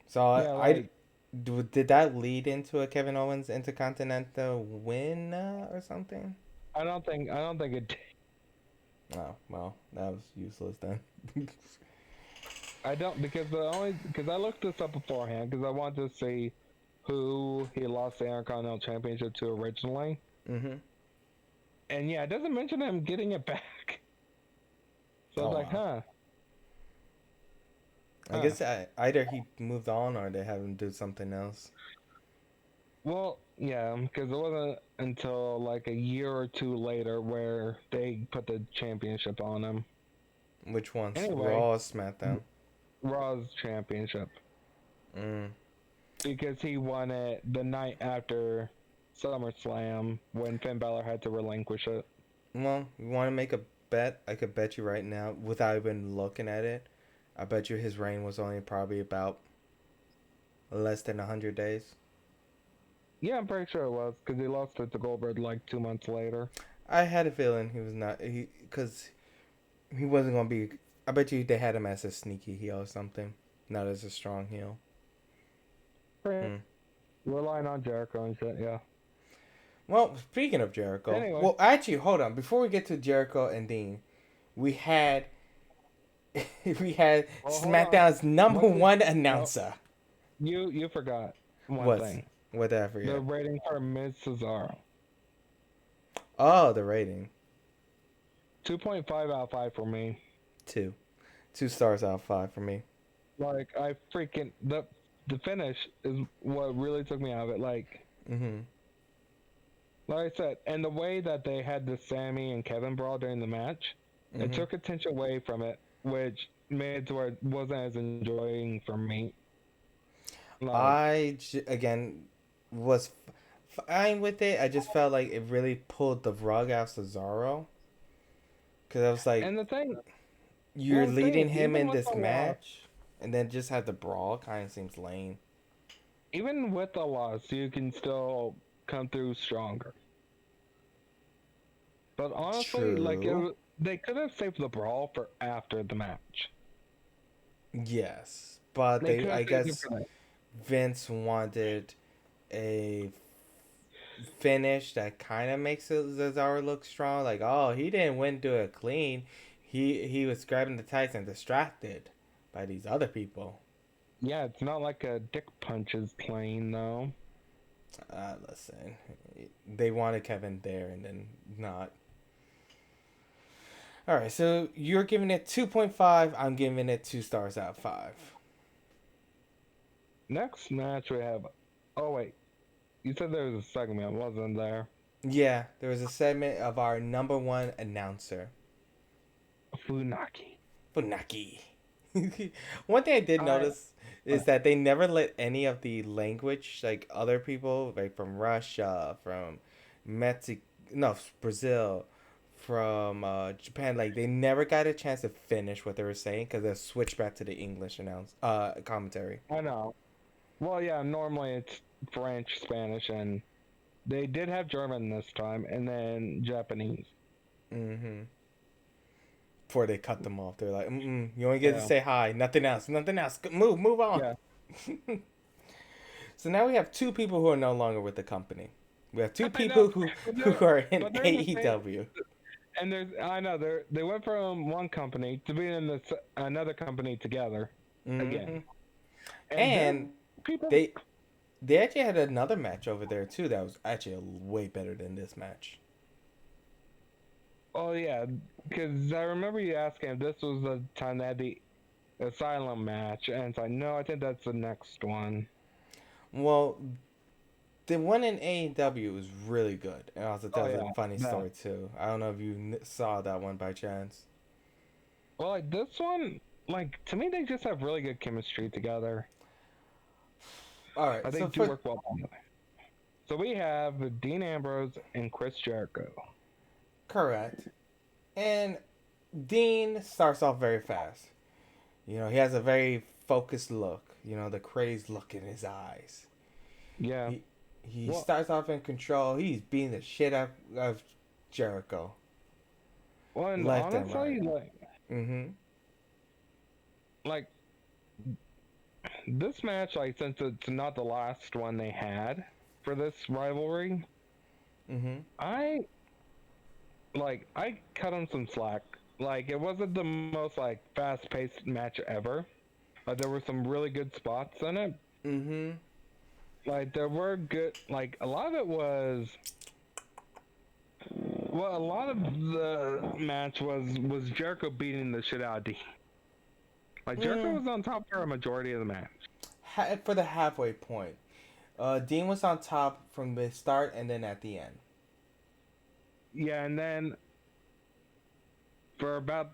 So Yeah, like did that lead into a Kevin Owens Intercontinental win or something? I don't think it. Oh well, that was useless then. I don't because the only because I looked this up beforehand because I wanted to see who he lost the Intercontinental Championship to originally. Mm-hmm. And yeah, it doesn't mention him getting it back. So I Oh was like, wow. huh, I huh. guess either he moved on or they had him do something else. Well, yeah, because it wasn't until like a year or two later where they put the championship on him. Which one's Anyway, Raw or SmackDown? Raw's championship Mm. because he won it the night after SummerSlam when Finn Balor had to relinquish it. Well, you want to make a bet? I could bet you right now, without even looking at it. I bet you his reign was only probably about less than 100 days. Yeah, I'm pretty sure it was because he lost it to Goldberg like 2 months later. I had a feeling he was not because he wasn't gonna be. I bet you they had him as a sneaky heel or something, not as a strong heel. Hmm. Relying on Jericho and shit, yeah. Well, speaking of Jericho, Anyway, well, actually, hold on. Before we get to Jericho and Dean, we had we had well, hold on. SmackDown's number What did one no? announcer. You forgot one What's thing. what did I The forget? rating for Miz Cesaro. Oh, the rating 2.5 out of 5 for me. two, 2 stars out of 5 for me. Like I freaking the finish is what really took me out of it. Mm-hmm. Like I said, and the way that they had the Sammy and Kevin brawl during the match, it Mm-hmm. took attention away from it, which made it to where it wasn't as enjoying for me. Like, Again was fine with it. I just felt like it really pulled the rug out Cesaro because I was like, and the thing, you're well, the thing, leading him even in with this the loss, match, and then just have the brawl. Kind of seems lame. even with the loss, you can still come through stronger. But honestly, True. they could have saved the brawl for after the match. Yes, but They they could have I saved it guess for that. Vince wanted a finish that kind of makes Cesaro look strong. Like, oh, he didn't win do it clean. He was grabbing the tights and distracted by these other people. Yeah, it's not like a dick punch is playing though. Listen, they wanted Kevin there and then not. All right, so you're giving it 2.5. I'm giving it 2 stars out of 5. Next match we have. Oh wait, you said there was a segment, wasn't there? Yeah, there was a segment of our number one announcer, Funaki. Funaki. One thing I did I notice is that they never let any of the language, like other people, like from Russia, from Mexico, no, Brazil, from Japan, like they never got a chance to finish what they were saying because they switched back to the English commentary. I know. Well, yeah, normally it's French, Spanish, and they did have German this time, and then Japanese. Mm-hmm. Before they cut them off, they're like, "You only get to Yeah, say hi, nothing else, nothing else. Move on." yeah. So now we have two people who are no longer with the company. We have two I know, people who, but who are in but they're in the same. AEW. And there's I know they went from one company to being in another company together Hmm. again, and they're And people. they they actually had another match over there too that was actually way better than this match. Oh yeah, because I remember you asking if this was the time they had the asylum match, and it's like no, I think that's the next one. Well, the one in AEW was really good, and also Oh tells a yeah, funny no. story too. I don't know if you saw that one by chance. Well, like this one, like to me, they just have really good chemistry together. All right, I so think do for work well together. So we have Dean Ambrose and Chris Jericho. correct, and Dean starts off very fast. He has a very focused look. The crazed look in his eyes. Yeah. He Well, starts off in control. He's beating the shit out of Jericho, and left and right. honestly, Mm-hmm. like this match, like since it's not the last one they had for this rivalry, Mm-hmm. I I cut him some slack. Like it wasn't the most like fast paced match ever. There were some really good spots in it. Mm-hmm. Like there were good. Like a lot of it was. Well, a lot of the match was Jericho beating the shit out of Dean. Like Jericho Mm. was on top for a majority of the match. For the halfway point, Dean was on top from the start and then at the end. Yeah, and then for about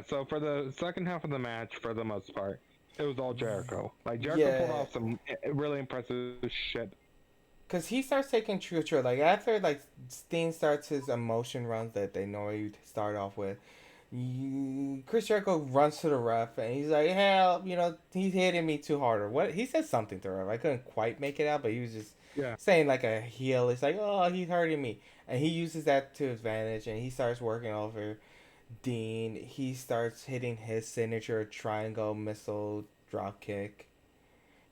so for the second half of the match, for the most part, it was all Jericho. Like Jericho pulled Yeah, off some really impressive shit. cause he starts taking true control. Like after Dean starts his emotion runs that they normally start off with. Chris Jericho runs to the ref and he's like, "Help!" He's hitting me too hard or what? He said something to the ref. I couldn't quite make it out, but he was just Yeah, saying like a heel. It's like, "Oh, he's hurting me," and he uses that to his advantage and he starts working over Dean. He starts hitting his signature triangle missile drop kick.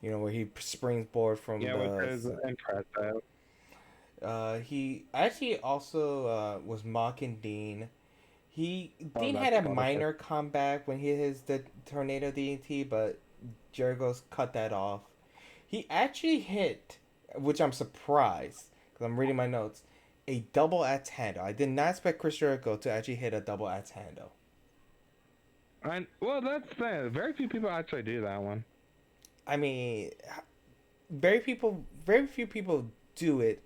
Where he springs board from yeah, which the. is impressive. He actually also was mocking Dean. Oh, Dean that's had a ludicrous. minor comeback when he hit the tornado DDT, but Jericho's cut that off. He actually hit, which I'm surprised because I'm reading my notes, a double axe handle. I did not expect Chris Jericho to actually hit a double axe handle. And well, that's the thing. Very few people actually do that one. I mean, very few people do it,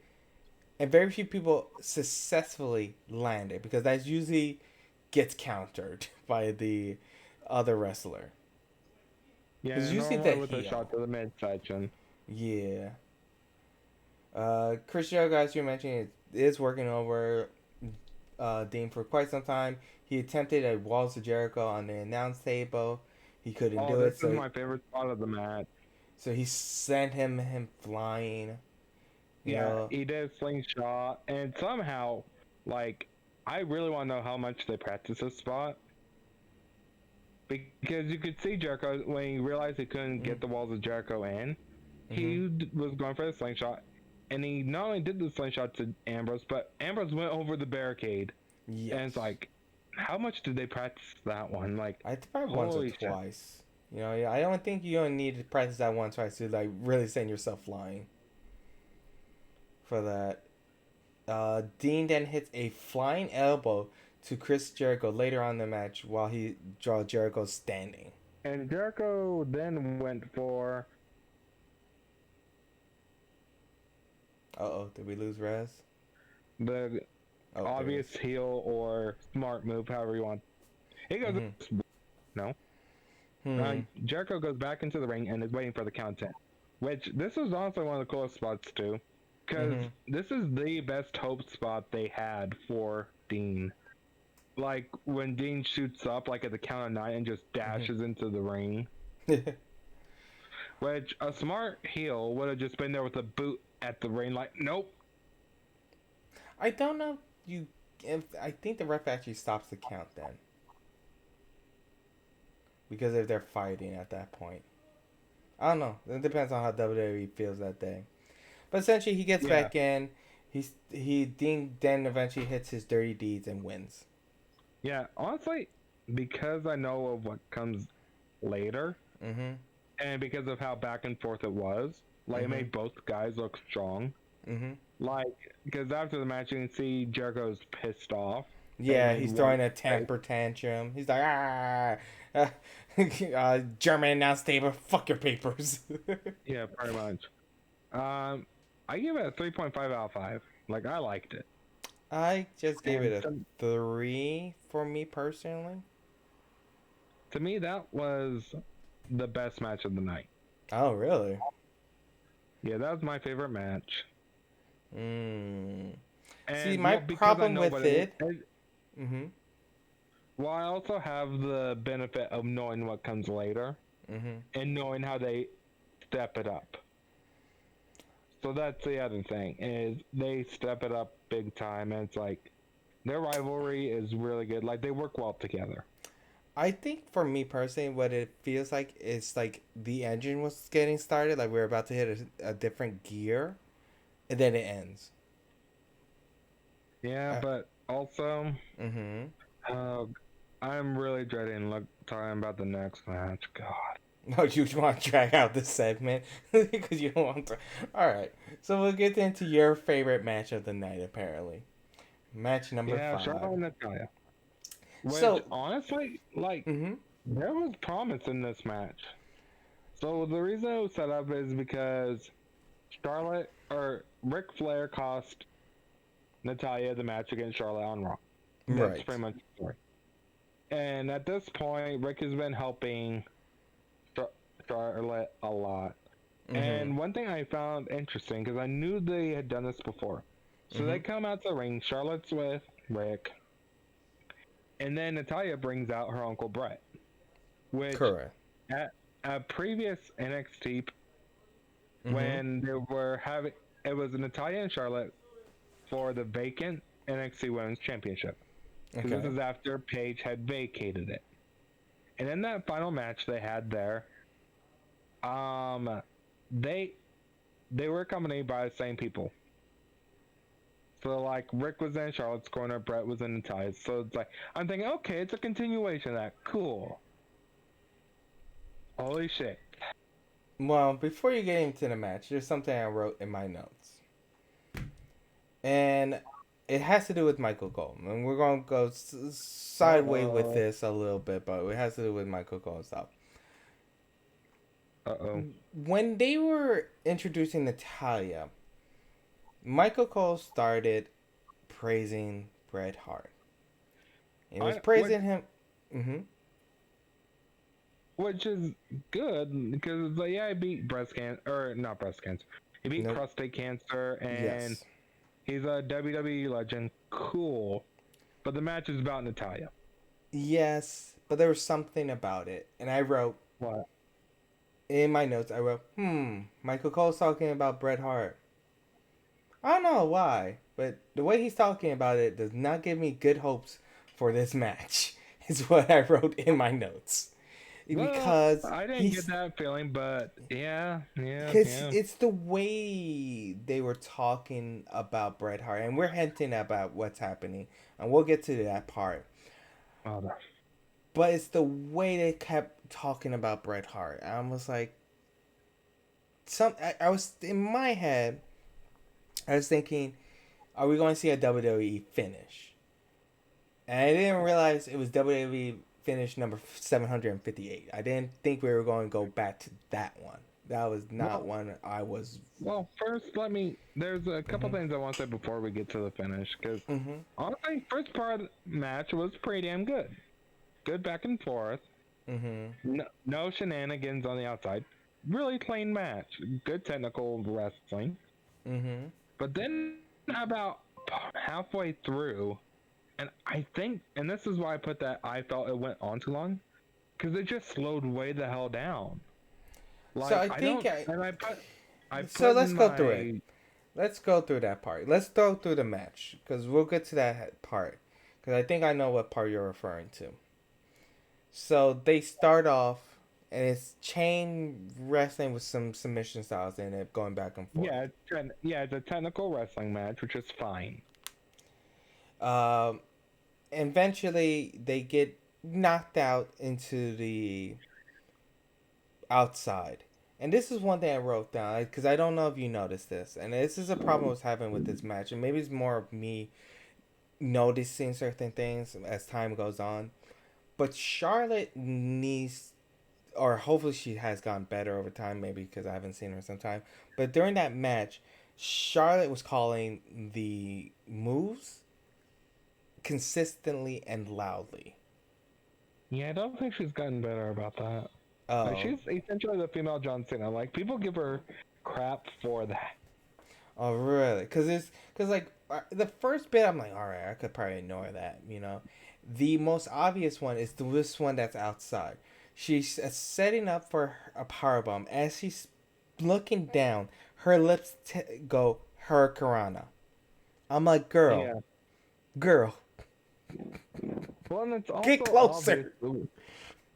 and very few people successfully land it because that usually gets countered by the other wrestler. It's Yeah, usually the normally with a heel. shot to the midsection. Yeah. Chris Jericho, as you mentioned, is working over Dean for quite some time. He attempted a Walls of Jericho on the announce table. He couldn't Oh, do this it, is my favorite spot of the match. so he sent him flying. You Yeah, know, he did slingshot, and somehow, like, I really want to know how much they practice this spot because you could see Jericho when he realized he couldn't mm, get the walls of Jericho in. mm-hmm. Was going for the slingshot, and he not only did the slingshot to Ambrose, but Ambrose went over the barricade, and it's Yes, like, how much did they practice that one? Like, I think probably once or holy shit! twice. Yeah, I don't think you don't need to practice that once or twice to really send yourself flying for that. Dean then hits a flying elbow to Chris Jericho later on in the match while he draws Jericho standing. And Jericho then went for Uh oh, did we lose Rez? the Oh, there he obvious is. heel or smart move, however you want. He goes, Mm-hmm. no. Hmm. Jericho goes back into the ring and is waiting for the count in. Which, this was honestly one of the coolest spots, too. Because Mm-hmm. this is the best hope spot they had for Dean. Like, when Dean shoots up, like at the count of 9 and just dashes into the ring. Mm-hmm. Which, a smart heel would have just been there with a boot at the ring, like, nope. I don't know. If I think the ref actually stops the count then, because if they're fighting at that point, I don't know. It depends on how WWE feels that day. But essentially, he gets Yeah. back in. He Dean then eventually hits his dirty deeds and wins. Yeah, honestly, because I know of what comes later, Mm-hmm. and because of how back and forth it was, like it Mm-hmm. made both guys look strong. Mm-hmm. Like, because after the match, you can see Jericho's pissed off, and he Yeah, made he's one throwing a face. temper tantrum. He's like, German announce table, fuck your papers. Yeah, pretty much. Um, I give it a 3.5 out of 5. Like, I liked it. I just gave it And a 3 for me personally. to me, that was the best match of the night. Oh, really? Yeah, that was my favorite match. Mm. See, And my well, because I problem know with what it it. was. Mm-hmm. Well, I also have the benefit of knowing what comes later Mm-hmm. and knowing how they step it up. So that's the other thing is they step it up big time, and it's like their rivalry is really good. Like they work well together. I think for me personally, what it feels like is like the engine was getting started, like we're about to hit a different gear, and then it ends. Yeah, Uh, but also, mm-hmm. uh, I'm really dreading talking about the next match. God. No, you want to drag out this segment because you don't want to. All right, so we'll get into your favorite match of the night. Apparently, match number Yeah, five. Charlotte and Natalia. Which So, honestly, like, mm-hmm, there was promise in this match. So the reason it was set up is because Charlotte or Ric Flair cost Natalia the match against Charlotte on Raw. That's right. pretty much the story. And at this point, Rick has been helping Charlotte a lot. Mm-hmm. And one thing I found interesting, because I knew they had done this before. So Mm-hmm. they come out to the ring, Charlotte's with Rick, and then Natalia brings out her Uncle Brett, which Correct. at a previous NXT, Mm-hmm. when they were having, it was Natalia and Charlotte for the vacant NXT Women's Championship. Because Okay. this is after Paige had vacated it. And in that final match they had there, um, they they were accompanied by the same people. So like Rick was in Charlotte's corner, Brett was in Natalia's. So it's like I'm thinking, okay, it's a continuation of that. Cool. Holy shit. Well, before you get into the match, there's something I wrote in my notes, and it has to do with Michael Cole. And we're gonna go Uh sideways with oh. this a little bit, but it has to do with Michael Cole and stuff. Uh oh. When they were introducing Natalia, Michael Cole started praising Bret Hart. He was I which praising him. Mm-hmm. which is good because like yeah, I beat breast cancer or not breast cancer. He beat Nope. prostate cancer and Yes. he's a WWE legend. Cool. But the match is about Natalia. Yes, but there was something about it, and I wrote What? in my notes. I wrote, Michael Cole's talking about Bret Hart. I don't know why, but the way he's talking about it does not give me good hopes for this match. Is what I wrote in my notes Well, because I didn't get he's that feeling, but yeah, yeah, because yeah. it's the way they were talking about Bret Hart, and we're hinting about what's happening, and we'll get to that part. Oh, But it's the way they kept talking about Bret Hart. I was like, I was in my head. I was thinking, are we going to see a WWE finish? And I didn't realize it was WWE finish number 758. I didn't think we were going to go back to that one. That was not well, one I was. first, let me. There's a couple Mm-hmm. things I want to say before we get to the finish, because Mm-hmm. honestly, first part of the match was pretty damn good. Good back and forth. Mm-hmm. No shenanigans on the outside. Really clean match. Good technical wrestling. Mm-hmm. But then about halfway through, and I think, and this is why I put that I felt it went on too long, because it just slowed way the hell down. So Like I I think don't, I. and I So put let's in go through it. my Let's go through that part. Let's go through the match because we'll get to that part. Because I think I know what part you're referring to. So they start off, and it's chain wrestling with some submission styles in it, going back and forth. yeah, it's a technical wrestling match, which is fine. Um, Eventually, they get knocked out into the outside. And this is one thing I wrote down because I don't know if you noticed this, and this is a problem I was having with this match, and maybe it's more of me noticing certain things as time goes on. But Charlotte needs, or hopefully she has gotten better over time, maybe because I haven't seen her some time. But during that match, Charlotte was calling the moves consistently and loudly. Yeah, I don't think she's gotten better about that. Like Oh, she's essentially the female John Cena. Like people give her crap for that. Oh, really? Cause like the first bit, I'm like, all right, I could probably ignore that. The most obvious one is this one that's outside. She's setting up for a power bomb. As she's looking down, her lips go Hurricanrana. I'm like, girl, Yeah. girl, Well, and it's get also obvious. closer.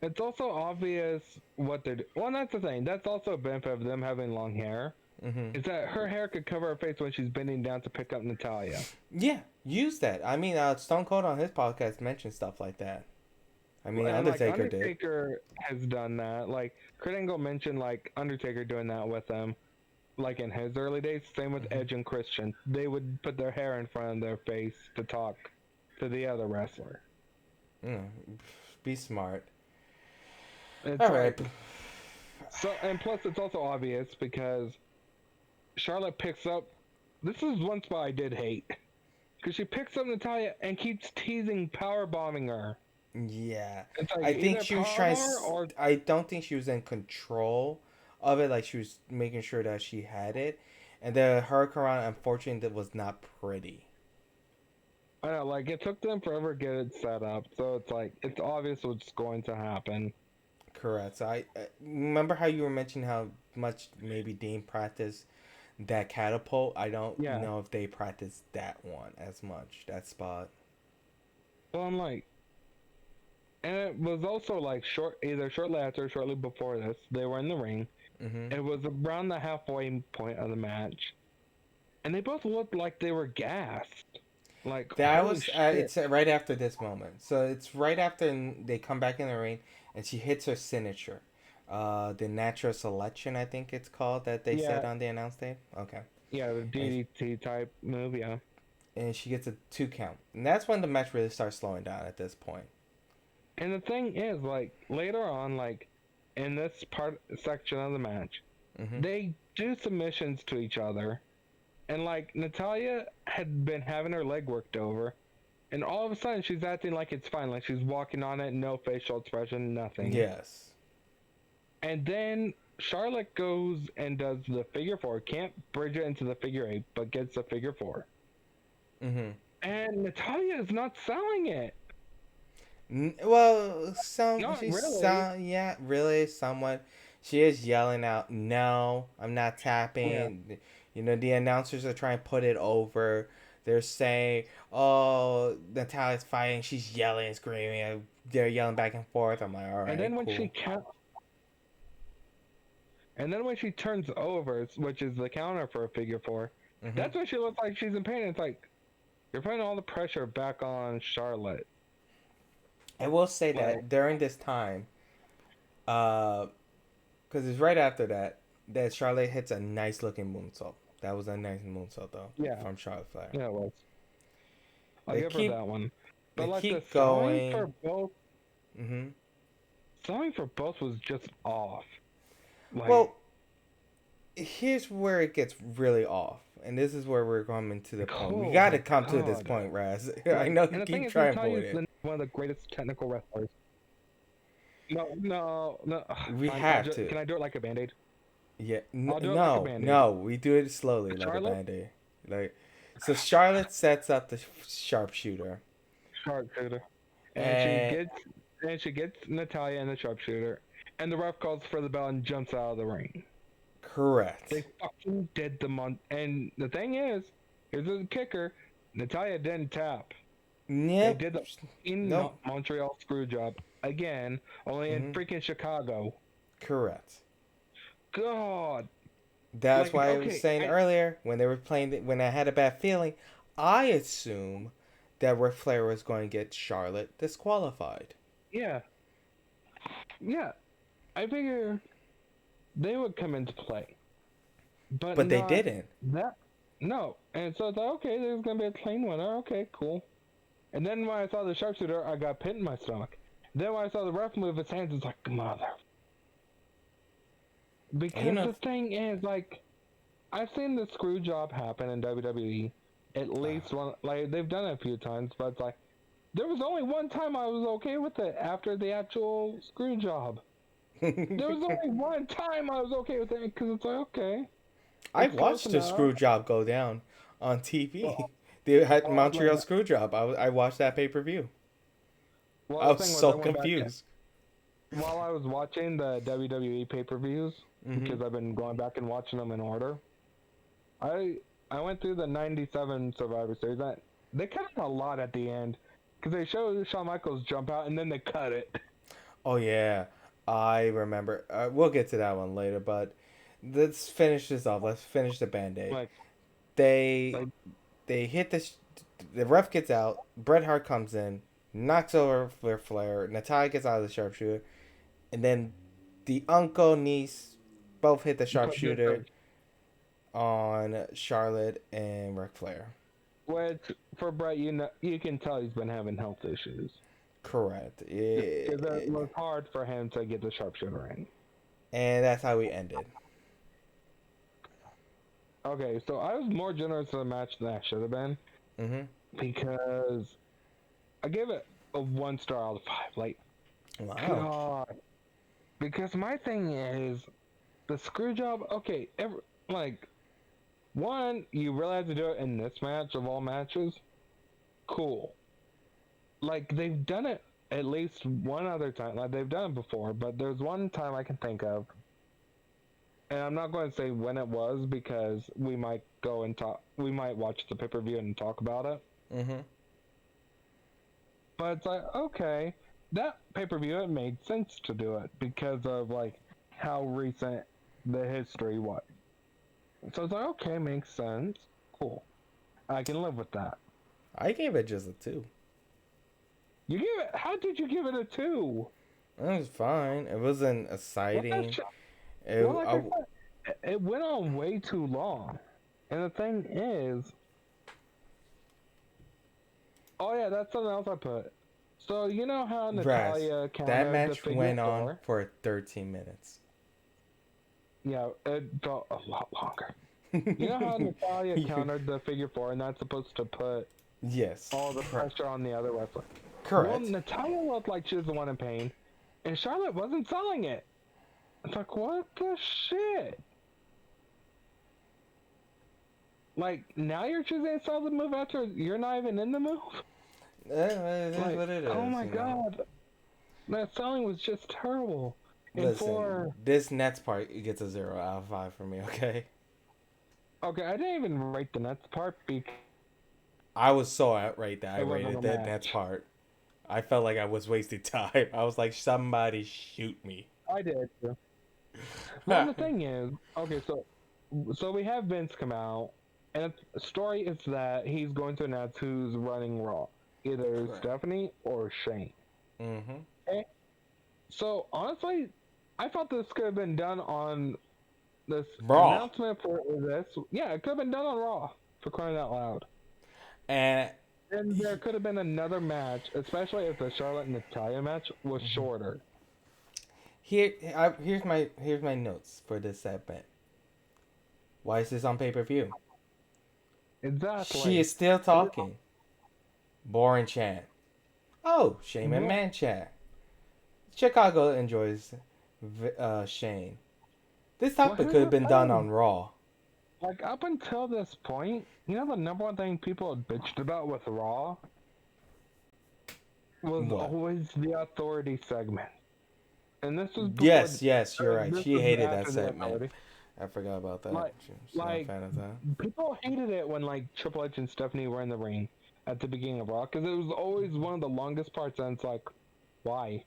It's also obvious what they're. Well, that's the thing. That's also a benefit of them having long hair. Hmm. Is that her hair could cover her face when she's bending down to pick up Natalia. Yeah, use that. I mean, Stone Cold on his podcast mentioned stuff like that. I mean, And like Undertaker did. Undertaker has done that. Like Kurt Angle mentioned, like Undertaker doing that with them. Like in his early days, same with Hmm. Edge and Christian. They would put their hair in front of their face to talk to the other wrestler. Mm, be smart. It's All right. like so, and plus it's also obvious because Charlotte picks up. This is one spot I did hate because she picks up Natalia and keeps teasing power bombing her. Yeah, It's like I think either she was power trying. bomb her or I don't think she was in control of it. Like she was making sure that she had it, and the Hurricane, unfortunately, that was not pretty. I don't know, like it took them forever to get it set up. So it's like it's obvious what's going to happen. Correct. So I remember how you were mentioning how much maybe Dean practiced that catapult. I don't Yeah. know if they practiced that one as much. That spot. So I'm like, and it was also like either shortly after or shortly before this, they were in the ring. Mm-hmm. It was around the halfway point of the match, and they both looked like they were gassed. Like, That holy was shit. it's right after this moment. So it's right after they come back in the ring and she hits her signature. The natural selection, I think it's called, that they said Yeah, on the announce tape. Okay. yeah, the And, DDT type move, yeah. and she gets a 2 count. And that's when the match really starts slowing down at this point. And the thing is, like, later on, like, in this section of the match, Mm-hmm. they do submissions to each other. And, like, Natalia had been having her leg worked over. And all of a sudden, she's acting like it's fine. Like, she's walking on it, no facial expression, nothing. Yes. And then Charlotte goes and does the figure four. Can't bridge it into the figure eight, but gets the figure four. Mm-hmm. And Natalia is not selling it. Well, Not she's really. yeah, really, somewhat. She is yelling out, "No, I'm not Yeah. tapping." The announcers are trying to put it over. They're saying, "Oh, Natalia's fighting." She's yelling, screaming. They're yelling back and forth. I'm like, "All And right, then when cool." she turns over, which is the counter for a figure four, Hmm. that's when she looks like she's in pain. It's like you're putting all the pressure back on Charlotte. I will say Like, that during this time, uh, because it's right after that Charlotte hits a nice looking moonsault. That was a nice moonsault though yeah, from Charlotte Flair. yeah, it was. I'll They give her keep that one. they But like the keep going. Hmm. selling for both was just off. Like, Well, here's where it gets really off, and this is where we're coming to the point. We oh got to my come to this god. point, Raz. I Like, know you and the thing keep is, trying to Natalia avoid is it. one of the greatest technical wrestlers. No, no, no. We Fine, have to. can I do it like a band-aid? Yeah. I'll do it like a No, band-aid. no. We do it slowly, like a Charlotte, band-aid. Like, so Charlotte sets up the sharpshooter, sharpshooter, and and she gets Natalia in the sharpshooter, and the ref calls for the bell and jumps out of the ring. They correct. fucking did and the thing is, here's the kicker: Natalia didn't tap. They Yep. did the in Nope. Montreal screw job again, only in Hmm. freaking Chicago. Correct. God, That's like why I was okay, saying earlier when they were playing when I had a bad feeling, I assume that Ric Flair was going to get Charlotte disqualified. yeah, yeah. I figure they would come into play, but But they not didn't. that. No, and so I thought, okay, there's gonna be a clean winner. Okay, cool. And then when I saw the sharpshooter, I got a pit in my stomach. Then when I saw the ref move his hands, it's like mother. And you Because know, the thing is, like, I've seen the screw job happen in WWE. At least one, like they've done it a few times, but it's like there was only one time I was okay with it after the actual screw job. There was only one time I was okay with it because it's like okay. I It's close watched the enough. screw job go down on TV. Well, They had well, Montreal screw job. I watched that pay per view. I the was thing was, so I went back confused. while I was watching the WWE pay-per-views Mm-hmm. because I've been going back and watching them in order. I I went through the '97 Survivor Series. They cut a lot at the end because they showed Shawn Michaels jump out and then they cut it. Oh yeah, I remember. We'll get to that one later, but let's finish this off. Let's finish the band-aid. Like They like they hit the ref gets out. Bret Hart comes in, knocks over Flair. Natalia gets out of the sharpshooter, and then the uncle niece both hit the put this sharpshooter on Charlotte and Ric Flair. which for Brett, you can tell he's been having health issues Correct. because it was hard for him to get the sharpshooter in. And that's how we ended. Okay, so I was more generous to the match than I should have been Mm-hmm. because I gave it a 1 star out of 5. Like, Wow. God. Because my thing is, the screw job, okay, like, one, you really have to do it in this match of all matches? Cool. Like, they've done it at least one other time. Like, they've done it before, but there's one time I can think of. And I'm not going to say when it was because we might go and talk. We might watch the pay-per-view and talk about it. Mm-hmm. But it's like, okay, that pay-per-view, it made sense to do it because of, like, how recent the history was. So it's like, okay, makes sense. Cool. I can live with that. I gave it just a 2. You give it, how did you give it a 2? It was fine. It wasn't Well, exciting. well, like I said, it went on way too long. And the thing is, oh yeah, that's something else I put. So you know how Natalia That countered the match figure went four? on for 13 minutes. Yeah, it felt a lot longer. You know how Natalia countered the figure four, and that's supposed to put Yes. all the pressure on the other wrestler? Well, Correct. Natalia looked like she was the one in pain, and Charlotte wasn't selling it. It's like, what the shit? Like, now you're choosing to sell the move after you're not even in the move? It is Like, what it is. oh my You know? god. That selling was just terrible. And Listen, for... this Nets part gets a 0 out of 5 for me, okay? Okay, I didn't even rate the Nets part because I was so outright that I it wasn't rated a the Nets match. part. I felt like I was wasting time. I was like, somebody shoot me. I did too. Well, the thing is, okay, so we have Vince come out, and the story is that he's going to announce who's running Raw, either Correct. Stephanie or Shane. Mm-hmm. Okay? So honestly, I thought this could have been done on this Raw. announcement for this. Yeah, it could have been done on Raw, for crying out loud. And And there could have been another match, especially if the Charlotte and Natalia match was shorter. here's my notes for this segment. Why is this on pay-per-view? Exactly. She is still talking. Boring chant. Oh, Shane Well, McMahon chant. Chicago enjoys Shane. This topic here's could have the been done thing. on Raw. Like, up until this point, you know the number one thing people had bitched about with Raw? Was What? always the authority segment. And this was before... Yes, you're right. this She was hated after that the segment. authority. I forgot about that. Like- She's not a like- fan of that. People hated it when, like, Triple H and Stephanie were in the ring at the beginning of Raw, because it was always one of the longest parts, and it's like, why?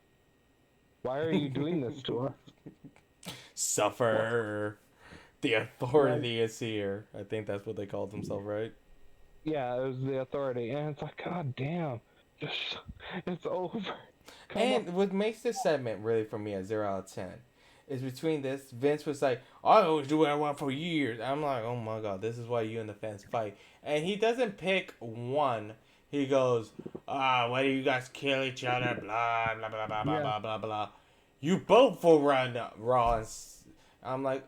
Why are you doing this to us? Suffer. The authority is here. I think that's what they called themselves, right? Yeah, it was the authority, and it's like, god damn, just, it's over. Come And on. what makes this segment really for me a 0 out of 10 is between this, Vince was like, I always do what I want for years. I'm like, oh my god, this is why you and the fans fight. And he doesn't pick one. He goes, why do you guys kill each other? Blah, blah, blah, blah, blah, Yeah. blah, blah, blah. You both will run Raw. And I'm like,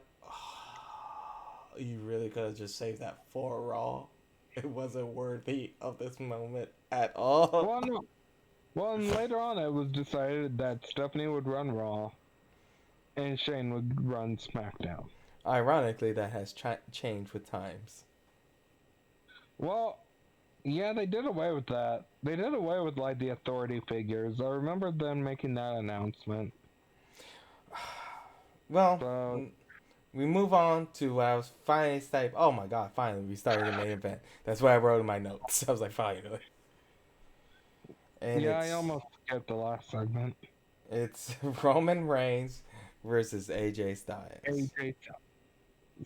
you really could have just saved that for Raw. It wasn't worthy of this moment at all. Well, no. Well, and later on, it was decided that Stephanie would run Raw, and Shane would run SmackDown. Ironically, that has changed with times. Well, yeah, they did away with that. They did away with like the authority figures. I remember them making that announcement. Well, So we move on to what I was finally type. Oh my god! Finally, we started the main event. That's what I wrote in my notes. I was like, finally, and yeah, I it's almost skipped the last segment. it's Roman Reigns versus AJ Styles. AJ.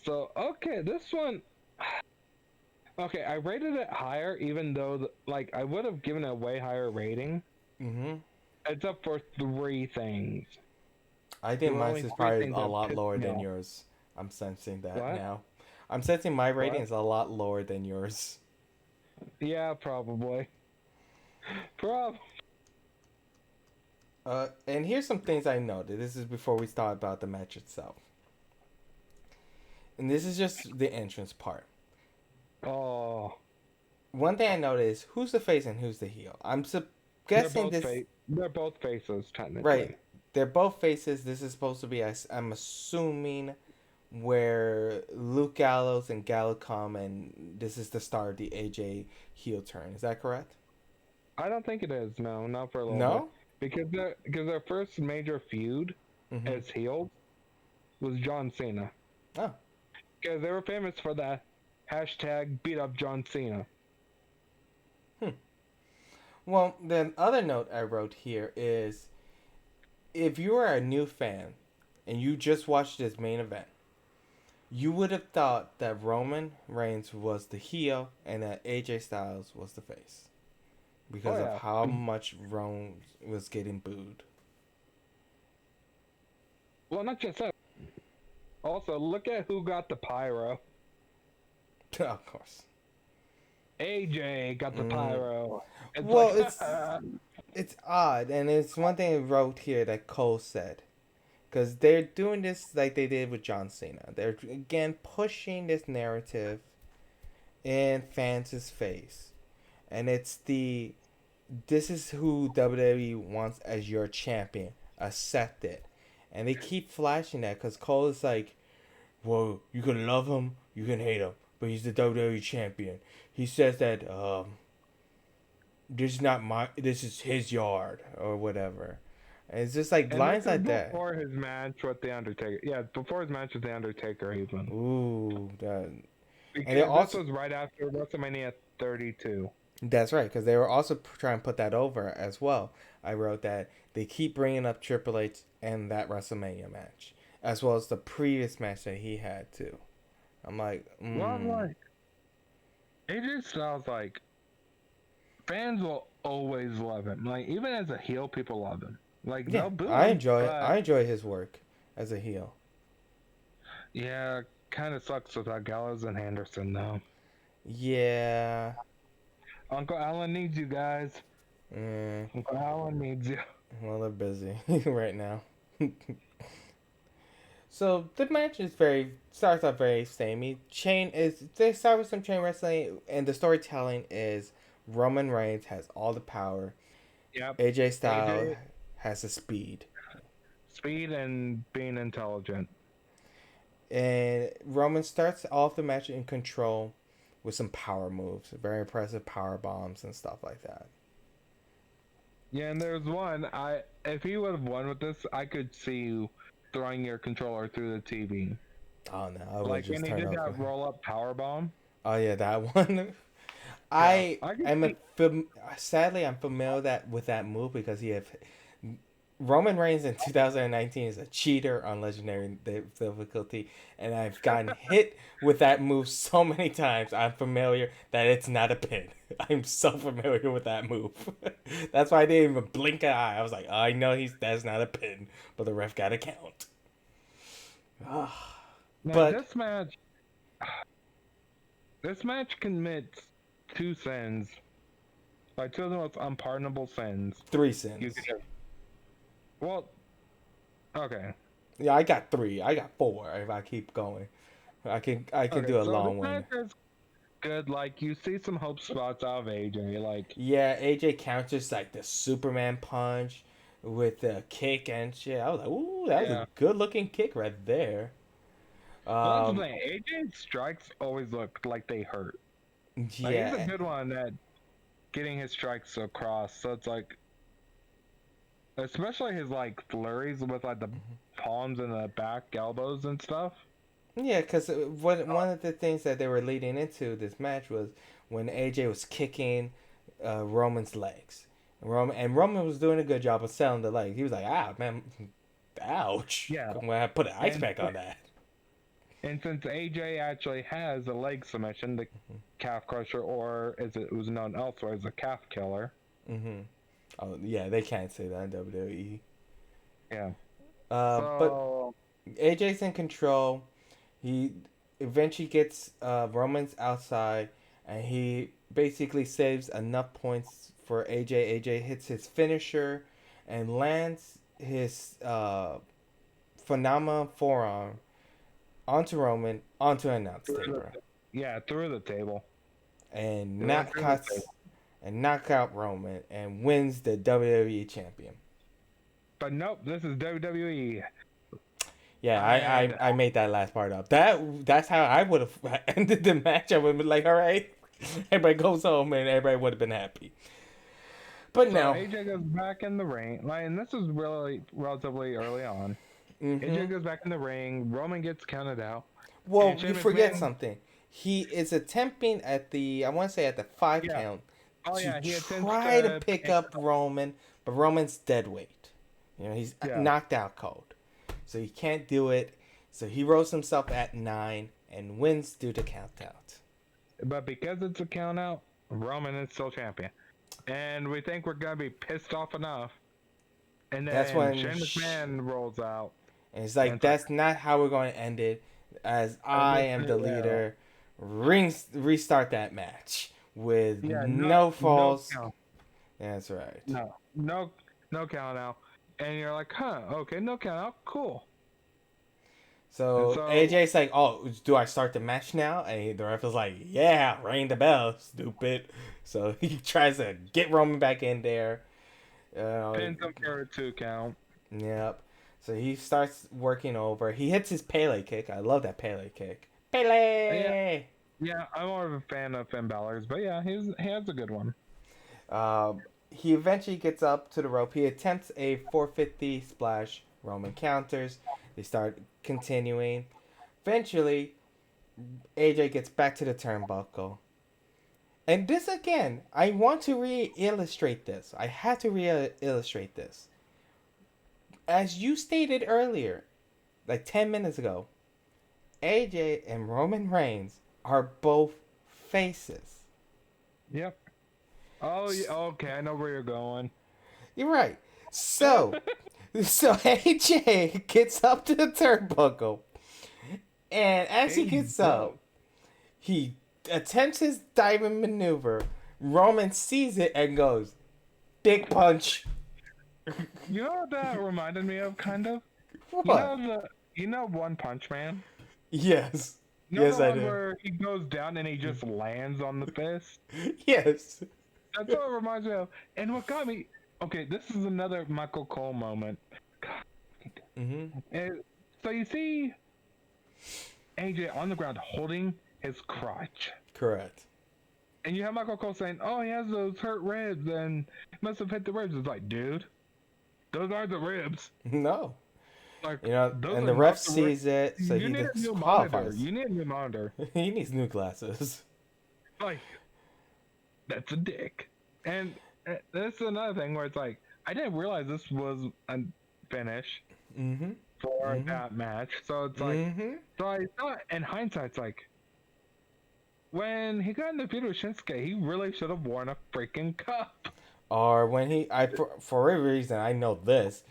So okay, this one. Okay, I rated it higher, even though like I would have given it a way higher rating. Mm-hmm. It's up for three things. I There think were mine only is three probably things a that lot pissed lower me than off. yours. I'm sensing that What? now. I'm sensing my rating What? is a lot lower than yours. Yeah, probably. Prob. And here's some things I noted. This is before we start about the match itself. And this is just the entrance part. Oh, One thing I noted is who's the face and who's the heel. Guessing this. They're both faces technically. Right. They're both faces. This is supposed to be, I'm assuming, where Luke Gallows and Gallo come, and this is the start of the AJ heel turn. Is that correct? I don't think it is. No, not for a little bit. No? Because their first major feud Mm-hmm. as heels was John Cena. Oh. Because they were famous for that hashtag beat up John Cena. Hmm. Well, the other note I wrote here is if you are a new fan and you just watched this main event, you would have thought that Roman Reigns was the heel and that AJ Styles was the face Oh because of yeah. how much Roman was getting booed. Well, not just that. Also, look at who got the pyro. Of course. AJ got the Mm. pyro. It's Well, like, it's odd, and it's one thing I wrote here that Cole said, because they're doing this like they did with John Cena. They're again pushing this narrative in fans' face, and it's the this is who WWE wants as your champion. Accept it, and they keep flashing that because Cole is like, well, you can love him, you can hate him, but he's the WWE champion. He says that this is his yard or whatever. And it's just like and this lines is like that. before his match with the Undertaker. Yeah, before his match with the Undertaker, even. Ooh, and they Because this also was right after WrestleMania 32. that's right because they were also trying to put that over as well. I wrote that they keep bringing up Triple H and that WrestleMania match as well as the previous match that he had too. I'm like, Well, I'm like, AJ Styles, like, fans will always love him. Like, even as a heel, people love him. Like, yeah, they'll boo I him, enjoy it. but I enjoy his work as a heel. yeah, kind of sucks without Gallows and Anderson, though. Yeah. Uncle Alan needs you guys. Mm, Uncle Alan needs you. well, they're busy right now. So the match is very starts off very samey. They start with some chain wrestling, and the storytelling is Roman Reigns has all the power. Yep. AJ Styles AJ, has the speed, speed and being intelligent. and Roman starts off the match in control with some power moves, very impressive power bombs and stuff like that. Yeah, and there's one. If he would have won with this, I could see you throwing your controller through the TV. Oh no, I would Like just when he turn did off. that roll up power bomb. Oh yeah, that one. Yeah, I I could am see. sadly I'm familiar with that move because he have Roman Reigns in 2019 is a cheater on legendary difficulty, and I've gotten hit with that move so many times. I'm familiar that it's not a pin. I'm so familiar with that move. That's why I didn't even blink an eye. I was like, I know that's not a pin, but the ref got to count. Now But this match commits two sins, like two of the most unpardonable sins three you sins. could have. Well, okay, Yeah, I got three. I got four. If I keep going, I can okay. do a So long this one. match is good. Like you see some hope spots out of AJ. Like Yeah, AJ counters like the Superman punch with the kick and shit. I was like, ooh, that was a yeah, good looking kick right there. Well, that's the Um, thing. AJ's strikes always look like they hurt. Like he's a yeah, good one at getting his strikes across. So it's like, especially his like flurries with like the palms and the back elbows and stuff. yeah, because one of the things that they were leading into this match was when AJ was kicking Roman's legs. Roman was doing a good job of selling the leg. He was like, ah, man, ouch. Yeah, I'm gonna put an ice and pack on that. and since AJ actually has a leg submission, the calf crusher, or as it was known elsewhere as a calf killer. Mm-hmm. Oh yeah, they can't say that in WWE. Yeah. But So AJ's in control. He eventually gets Roman's outside, and he basically saves enough points for AJ. AJ hits his finisher, and lands his phenomenal forearm onto Roman onto an announce through table, yeah, through the table. and It went through the table. knock out Roman and wins the WWE champion. But nope, this is WWE. Yeah, And I made that last part up. That's how I would have ended the match. I would have been like, all right, everybody goes home, and everybody would have been happy. But so no, AJ goes back in the ring. Like, and this is really relatively early on. AJ goes back in the ring. Roman gets counted out. well, And you Sheamus forget wins. something. He is attempting at the I want to say at the 5 Yeah. count Oh to yeah, he attempts try to to pick pin. up Roman, but Roman's dead weight. You know, he's Yeah. knocked out cold, so he can't do it. So he rolls himself at 9 and wins due to count out. But because it's a count out, Roman is still champion. And we think we're gonna be pissed off enough. And That's then when Shane McMahon rolls out. and it's And like it's like, that's not how we're going to end it. As I this am is, the leader, restart that match with yeah, no no falls. count. That's right. No count out. And you're like, huh, okay, no count out, cool. And So so, AJ's like, "Oh, do I start the match now?" And the ref is like, "Yeah, ring the bell, stupid." So he tries to get Roman back in there. Uh, pins him for a 2 count. yep. So he starts working over. He hits his Pele kick. I love that Pele kick. Yeah, Pele. yeah, I'm more of a fan of Finn Balor's, but yeah, he has a good one. He eventually gets up to the rope. He attempts a 450 splash. Roman counters. They start continuing. Eventually, AJ gets back to the turnbuckle. And this again, I want to re-illustrate this. I have to re-illustrate this. As you stated earlier, like 10 minutes ago, AJ and Roman Reigns are both faces. Yep. Oh, yeah, okay, I know where you're going. You're right. So, so AJ gets up to the turnbuckle, and as he Hey, gets bro. up, he attempts his diving maneuver. Roman sees it and goes, "Big punch." You know what that reminded me of, kind of? You What? know One Punch Man? Yes. You know Yes, the I one do. where he goes down and he just lands on the fist? Yes. That's what it reminds me of. And what got me, okay, this is another Michael Cole moment. Mm-hmm. And so you see AJ on the ground holding his crotch. Correct. And you have Michael Cole saying, oh, he has those hurt ribs and must have hit the ribs. It's like, dude, those aren't the ribs. No. Like, You know, those and are the ref not the ribs. sees it, so You he need a new monitor. disqualifies. You need a new monitor. He needs new glasses. Like, that's a dick. And this is another thing where it's like, I didn't realize this was a finish Mm-hmm. for Mm-hmm. that match. So it's like, Mm-hmm. so I thought in hindsight, it's like, when he got in the feud with Shinsuke, he really should have worn a freaking cup. Or when for a reason, I know this.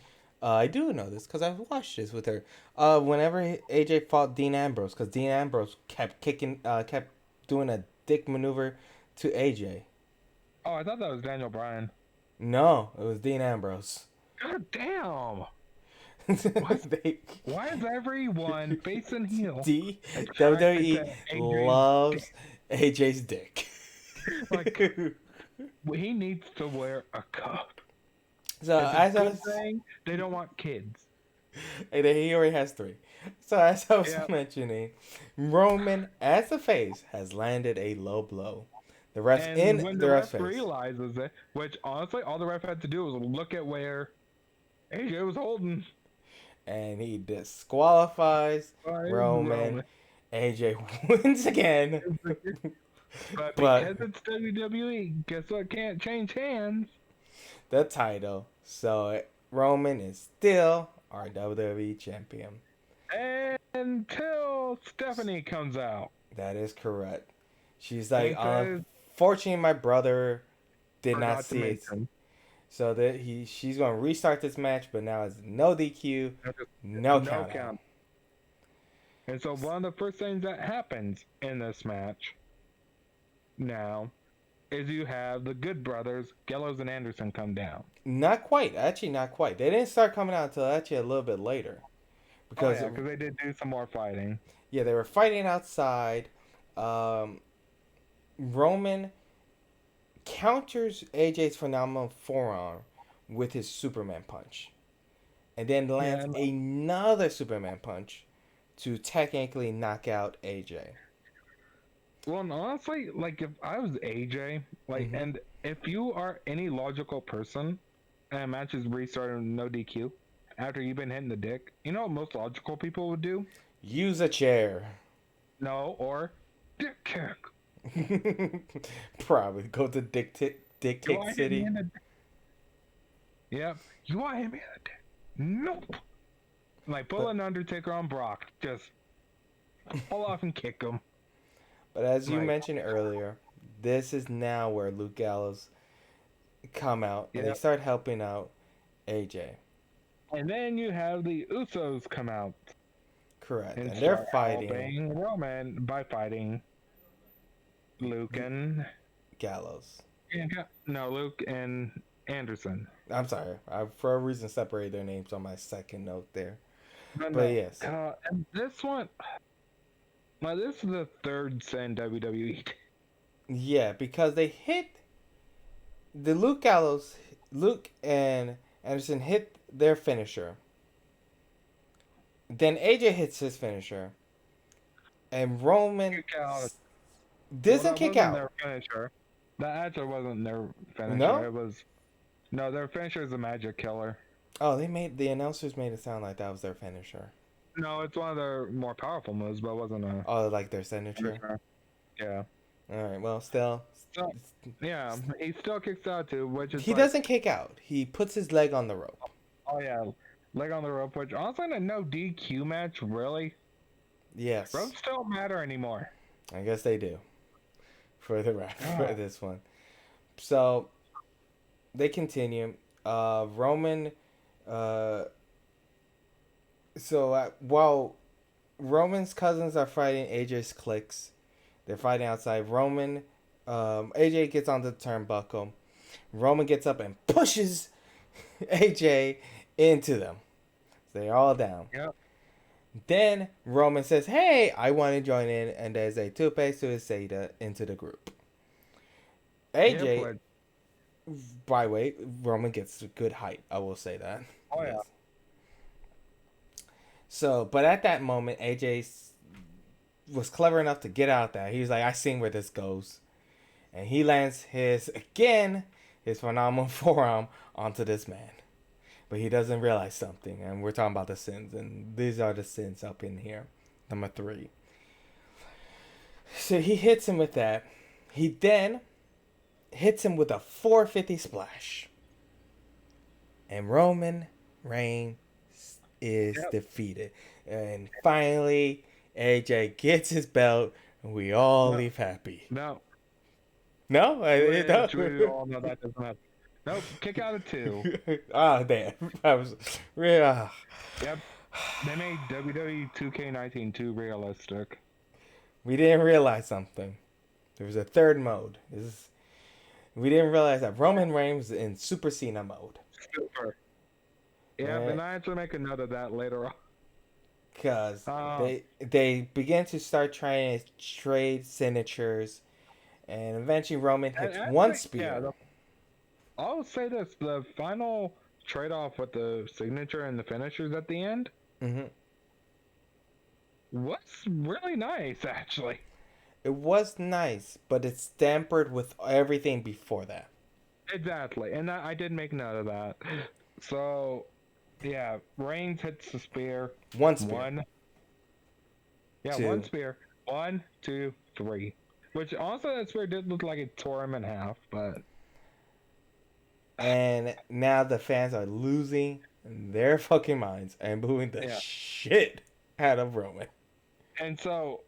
I do know this because I've watched this with her. Whenever AJ fought Dean Ambrose, because Dean Ambrose kept doing a dick maneuver to AJ. Oh, I thought that was Daniel Bryan. No, it was Dean Ambrose. God damn! They, Why is everyone face and heel D attracted WWE to Adrian's loves dick? AJ's dick. Like, he needs to wear a cup. So It's a as I good was, thing they don't want kids. he already has 3. So as I was Yeah, mentioning, Roman as a face has landed a low blow. The refs and in when the the ref's ref face, realizes it, which honestly all the ref had to do was look at where AJ was holding. and he disqualifies Roman. Roman. AJ wins again, But but because it's WWE, guess what can't change hands? the title. So Roman is still our WWE champion. Until Stephanie comes out That is correct. She's like, and says, unfortunately, my brother did not forgot to see it, mention. so that she's gonna restart this match, but now it's no DQ, no No count out. count. And so one of the first things that happens in this match now is you have the Good Brothers, Gallows and Anderson, come down. Not quite, actually, not quite. They didn't start coming out until actually a little bit later, Oh because yeah, because they did do some more fighting. yeah, they were fighting outside. Um, Roman counters AJ's phenomenal forearm with his Superman punch, and then lands Yeah, another Superman punch to technically knock out AJ. well, and honestly, like if I was AJ, like, Hmm. and if you are any logical person, and a match is restarted with no DQ after you've been hitting the dick, you know what most logical people would do? Use a chair. No, or dick kick. Probably go to Dick You Kick want to hit me City. in the Yep. You want to hit me in the dick? Nope. Like pull But an Undertaker on Brock, just pull off and kick him. but as you Like, mentioned earlier, this is now where Luke Gallows come out and they yeah. start helping out AJ. And then you have the Usos come out Correct. and And they're start fighting helping Roman by fighting Luke and Gallows. no, Luke and Anderson. I'm sorry. I for a reason separated their names on my second note there. No, But no. yes. And this one, now this is the third sin WWE. Yeah, because they hit the Luke and Anderson hit their finisher. Then AJ hits his finisher. And Roman Kick out. Well, doesn't that kick wasn't out. their finisher. That actually wasn't their finisher. No? It was no, their finisher is a magic killer. Oh, the announcers made it sound like that was their finisher. No, it's one of their more powerful moves, but it wasn't a Oh, like their signature. finisher. Yeah. All right. Well, still, So yeah, he still kicks out too, which is he like, doesn't kick out. He puts his leg on the rope. oh yeah, leg on the rope. Which honestly, in a no DQ match, really, Yes, ropes don't matter anymore. I guess they do for the ref for Ah, this one. So they continue. Roman. Uh, while Roman's cousins are fighting AJ's cliques, they're fighting outside. AJ gets on the turnbuckle. Roman gets up and pushes AJ into them. They're all down. yep, Then Roman says, "Hey, I want to join in," and there's a Tope Suicida into the group. yep. AJ, But, by the way, Roman gets good height. I will say that. oh yeah, Yes. So, but at that moment, was clever enough to get out there. He was like, "I seen where this goes," and he lands his phenomenal forearm onto this man. But he doesn't realize something, and we're talking about the sins, and these are the sins up in here. Number 3. So he hits him with that. He then hits him with a 450 splash. And Roman Reigns is yep. defeated. And finally, AJ gets his belt, and we all No, leave happy. no. No? Which we all know that doesn't happen. Nope. Kick out of 2. Ah, damn. I was really. Yep. They made WWE 2K19 too realistic. We didn't realize something. There was a third mode. We didn't realize that Roman Reigns was in Super Cena mode. Super. Yep, and I actually make a note of that later on. Because Uh, they began to start trying to trade signatures, and eventually Roman and hits one actually, yeah, spear. I'll say this: the final trade-off with the signature and the finishers at the end, Hmm. was really nice, actually. It was nice, but it's tempered with everything before that. Exactly, and I did make note of that. So, yeah, Reigns hits the spear. One spear, One, yeah, one two, spear. One, two, three. Which also that spear did look like it tore him in half, but and now the fans are losing their fucking minds and booing the yeah. shit out of Roman. And so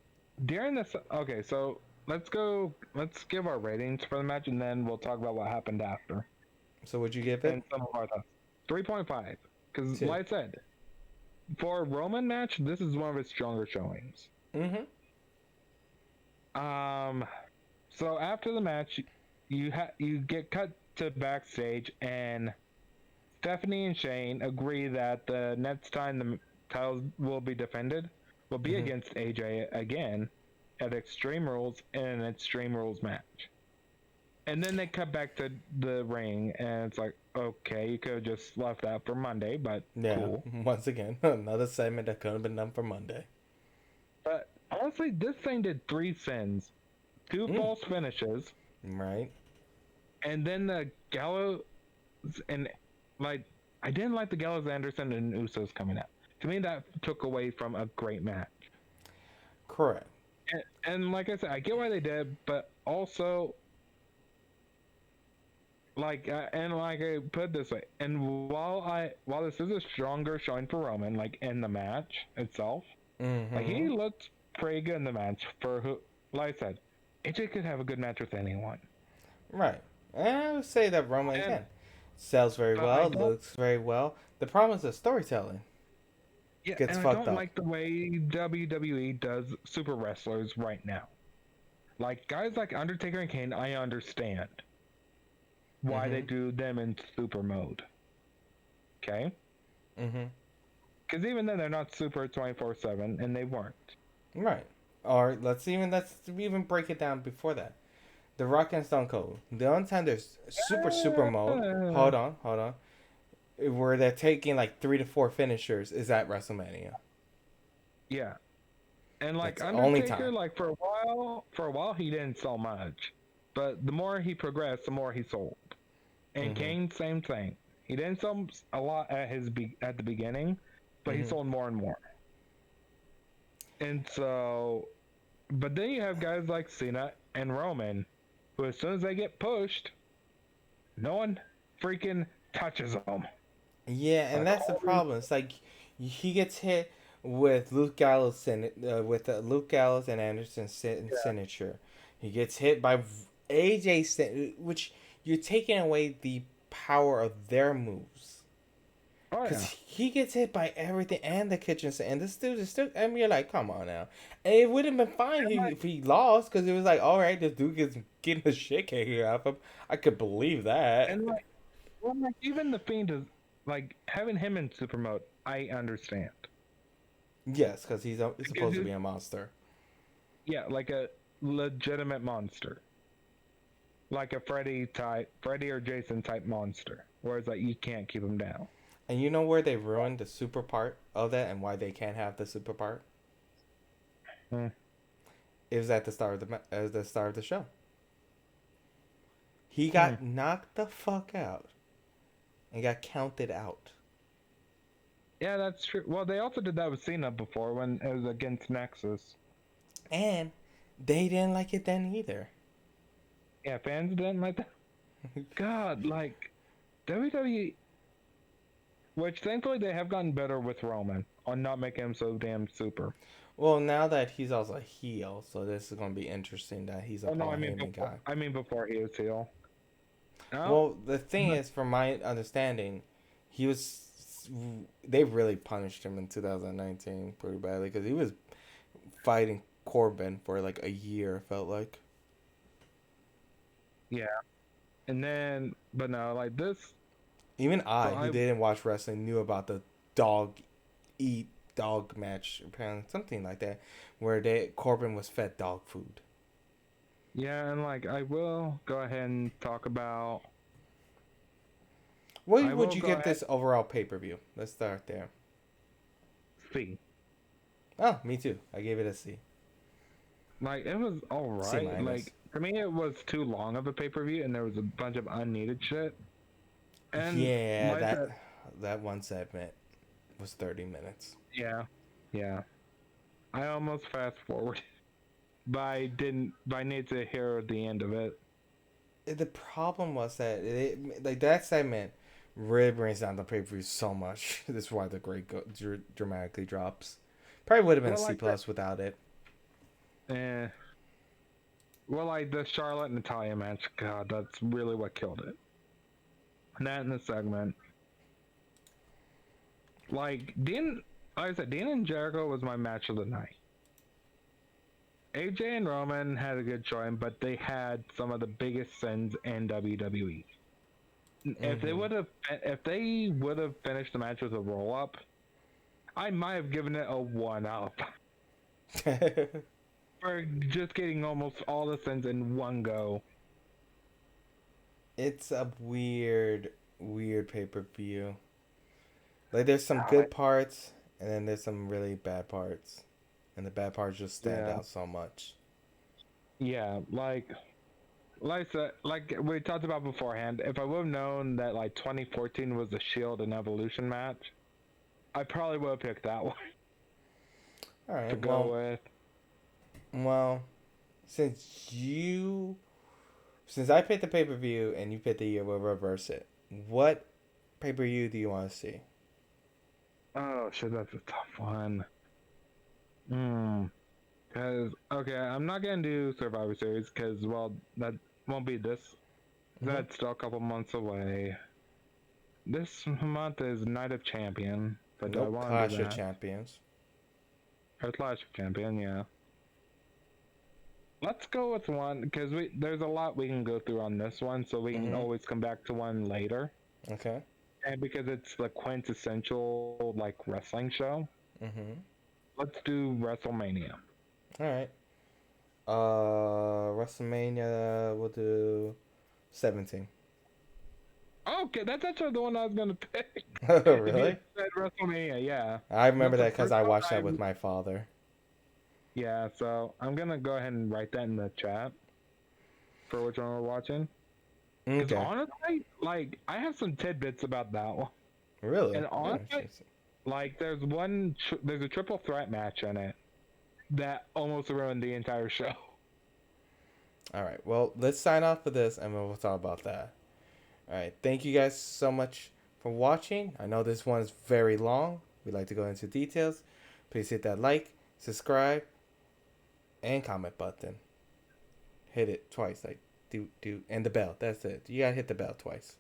during this, okay, so let's go. Let's give our ratings for the match, and then we'll talk about what happened after So would you give and it? some of our thoughts. 3.5, because Two. like I said, for a Roman match, this is one of its stronger showings. Mm-hmm. Um, so after the match, you get cut to backstage, and Stephanie and Shane agree that the next time the titles will be defended will be Mm-hmm. against AJ again at Extreme Rules in an Extreme Rules match. And then they cut back to the ring, and it's like, okay, you could have just left that for Monday, but Yeah. cool. Once again, another segment that could have been done for Monday. But honestly, this thing did three sins, two Mm. false finishes, Right. and then the Gallows and like I didn't like the Gallows Anderson and Usos coming out. To me, that took away from a great match. Correct. And like I said, I get why they did, but also and like I put it this way, and while this is a stronger showing for Roman, like in the match itself, like Mm-hmm. he looked pretty good in the match for who. Like I said, AJ could have a good match with anyone, Right. And I would say that Roman and again sells very but I well, don't. looks very well. The problem is the storytelling Yeah, gets and I fucked don't up. like the way WWE does super wrestlers right now. Like guys like Undertaker and Kane, I understand why they Mm-hmm. do them in super mode. Okay, Mm-hmm. because even then they're not super 24/7, and they weren't. Right. Or let's even break it down before that. The Rock and Stone Cold. The only time there's super mode. Uh, Hold on. Where they're taking like 3 to 4 finishers is at WrestleMania. yeah, and like That's the only Undertaker, time. like for a while he didn't sell much, but the more he progressed, the more he sold. And Mm-hmm. Kane, same thing. He didn't sell a lot at the beginning, but he Mm-hmm. sold more and more. And so, but then you have guys like Cena and Roman, who as soon as they get pushed, no one freaking touches them. Yeah, and Like that's the all these, problem. It's like he gets hit with Luke Gallows and Anderson's signature. He gets hit by which you're taking away the power of their moves. oh Cause yeah, he gets hit by everything and the kitchen sink, and this dude is still. I mean, you're like, come on now. And it would have been fine and if he lost, cause it was like, all right, this dude gets getting the shit kicked out of him. I could believe that. and like, well, like even the Fiend is like having him in super mode. I understand Yes, cause he's because supposed to be a monster. yeah, like a legitimate monster, like a Freddy or Jason type monster. Whereas like you can't keep him down. And you know where they ruined the super part of that, and why they can't have the super part? Hmm. It was at the start of the show. He Hmm. got knocked the fuck out and got counted out. Yeah, that's true. Well, they also did that with Cena before when it was against Nexus. And they didn't like it then either. Yeah, fans didn't like that. God, like WWE, which thankfully they have gotten better with Roman on not making him so damn super. Well, now that he's also a heel, so this is gonna be interesting that he's a Oh no, Paul Heyman guy. I mean before he was heel. Oh, Well, the thing is, from my understanding, he was. They really punished him in 2019 pretty badly because he was fighting Corbin for like a year. Felt like. yeah, and then but no, like this. Even So I, who didn't watch wrestling, knew about the dog eat dog match, apparently something like that, where Corbin was fed dog food. Yeah, and like I will go ahead and talk about. What I would will you go give ahead this overall pay per view? Let's start there. C. Oh, me too. I gave it a C. Like it was all C right. minus. Like to me, it was too long of a pay per view, and there was a bunch of unneeded shit. And Yeah, like I that said, that one segment was 30 minutes. yeah, yeah. I almost fast forward, but I didn't. But I need to hear the end of it. The problem was that like that segment really brings down the pay per view so much. This is why the grade dramatically drops. Probably would have been Well, C like that. plus without it. Eh. Well, like the Charlotte and Natalia match. God, that's really what killed it. That in the segment. Like Dean, like I said, Dean and Jericho was my match of the night. AJ and Roman had a good showing, but they had some of the biggest sins in WWE. Mm-hmm. If they would have finished the match with a roll up, I might have given it a 1 up for just getting almost all the sins in one go. It's a weird pay per view. Like there's some Ah, good parts, and then there's some really bad parts, and the bad parts just stand yeah, out so much. yeah, like I said, like we talked about beforehand, if I would have known that like 2014 was the Shield and Evolution match, I probably would have picked that one All to right. go with. Well, since you since I picked the pay per view and you picked the year, we'll reverse it. What pay per view do you want to see? Oh shit, that's a tough one. Hmm. Cause okay, I'm not gonna do Survivor Series because well, that won't be this. Mm-hmm. That's still a couple months away. This month is Night of Champion, but do I Nope. want to do Clash of that? Champions. Or Clash of Champion, yeah. Let's go with one because we there's a lot we can go through on this one, so we can Mm-hmm. always come back to one later. Okay. And because it's the quintessential like wrestling show, Mm-hmm. let's do WrestleMania. All right. WrestleMania. We'll do 17. Okay, that's actually the one I was gonna pick. Oh, If you really? said WrestleMania, yeah, I remember that's the that because first I one watched I. that with my father. Yeah, so I'm gonna go ahead and write that in the chat for which one we're watching. Because Okay. honestly, like I have some tidbits about that one. Really? And Oh, honestly, interesting. like there's a triple threat match in it that almost ruined the entire show. All right. Well, let's sign off for this and we'll talk about that. All right. Thank you guys so much for watching. I know this one is very long. We like to go into details. Please hit that like, subscribe, and comment button. Hit it twice. Like, and the bell. That's it. You gotta hit the bell twice.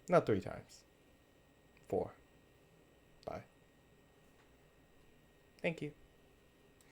Not 3 times. 4. Bye. Thank you.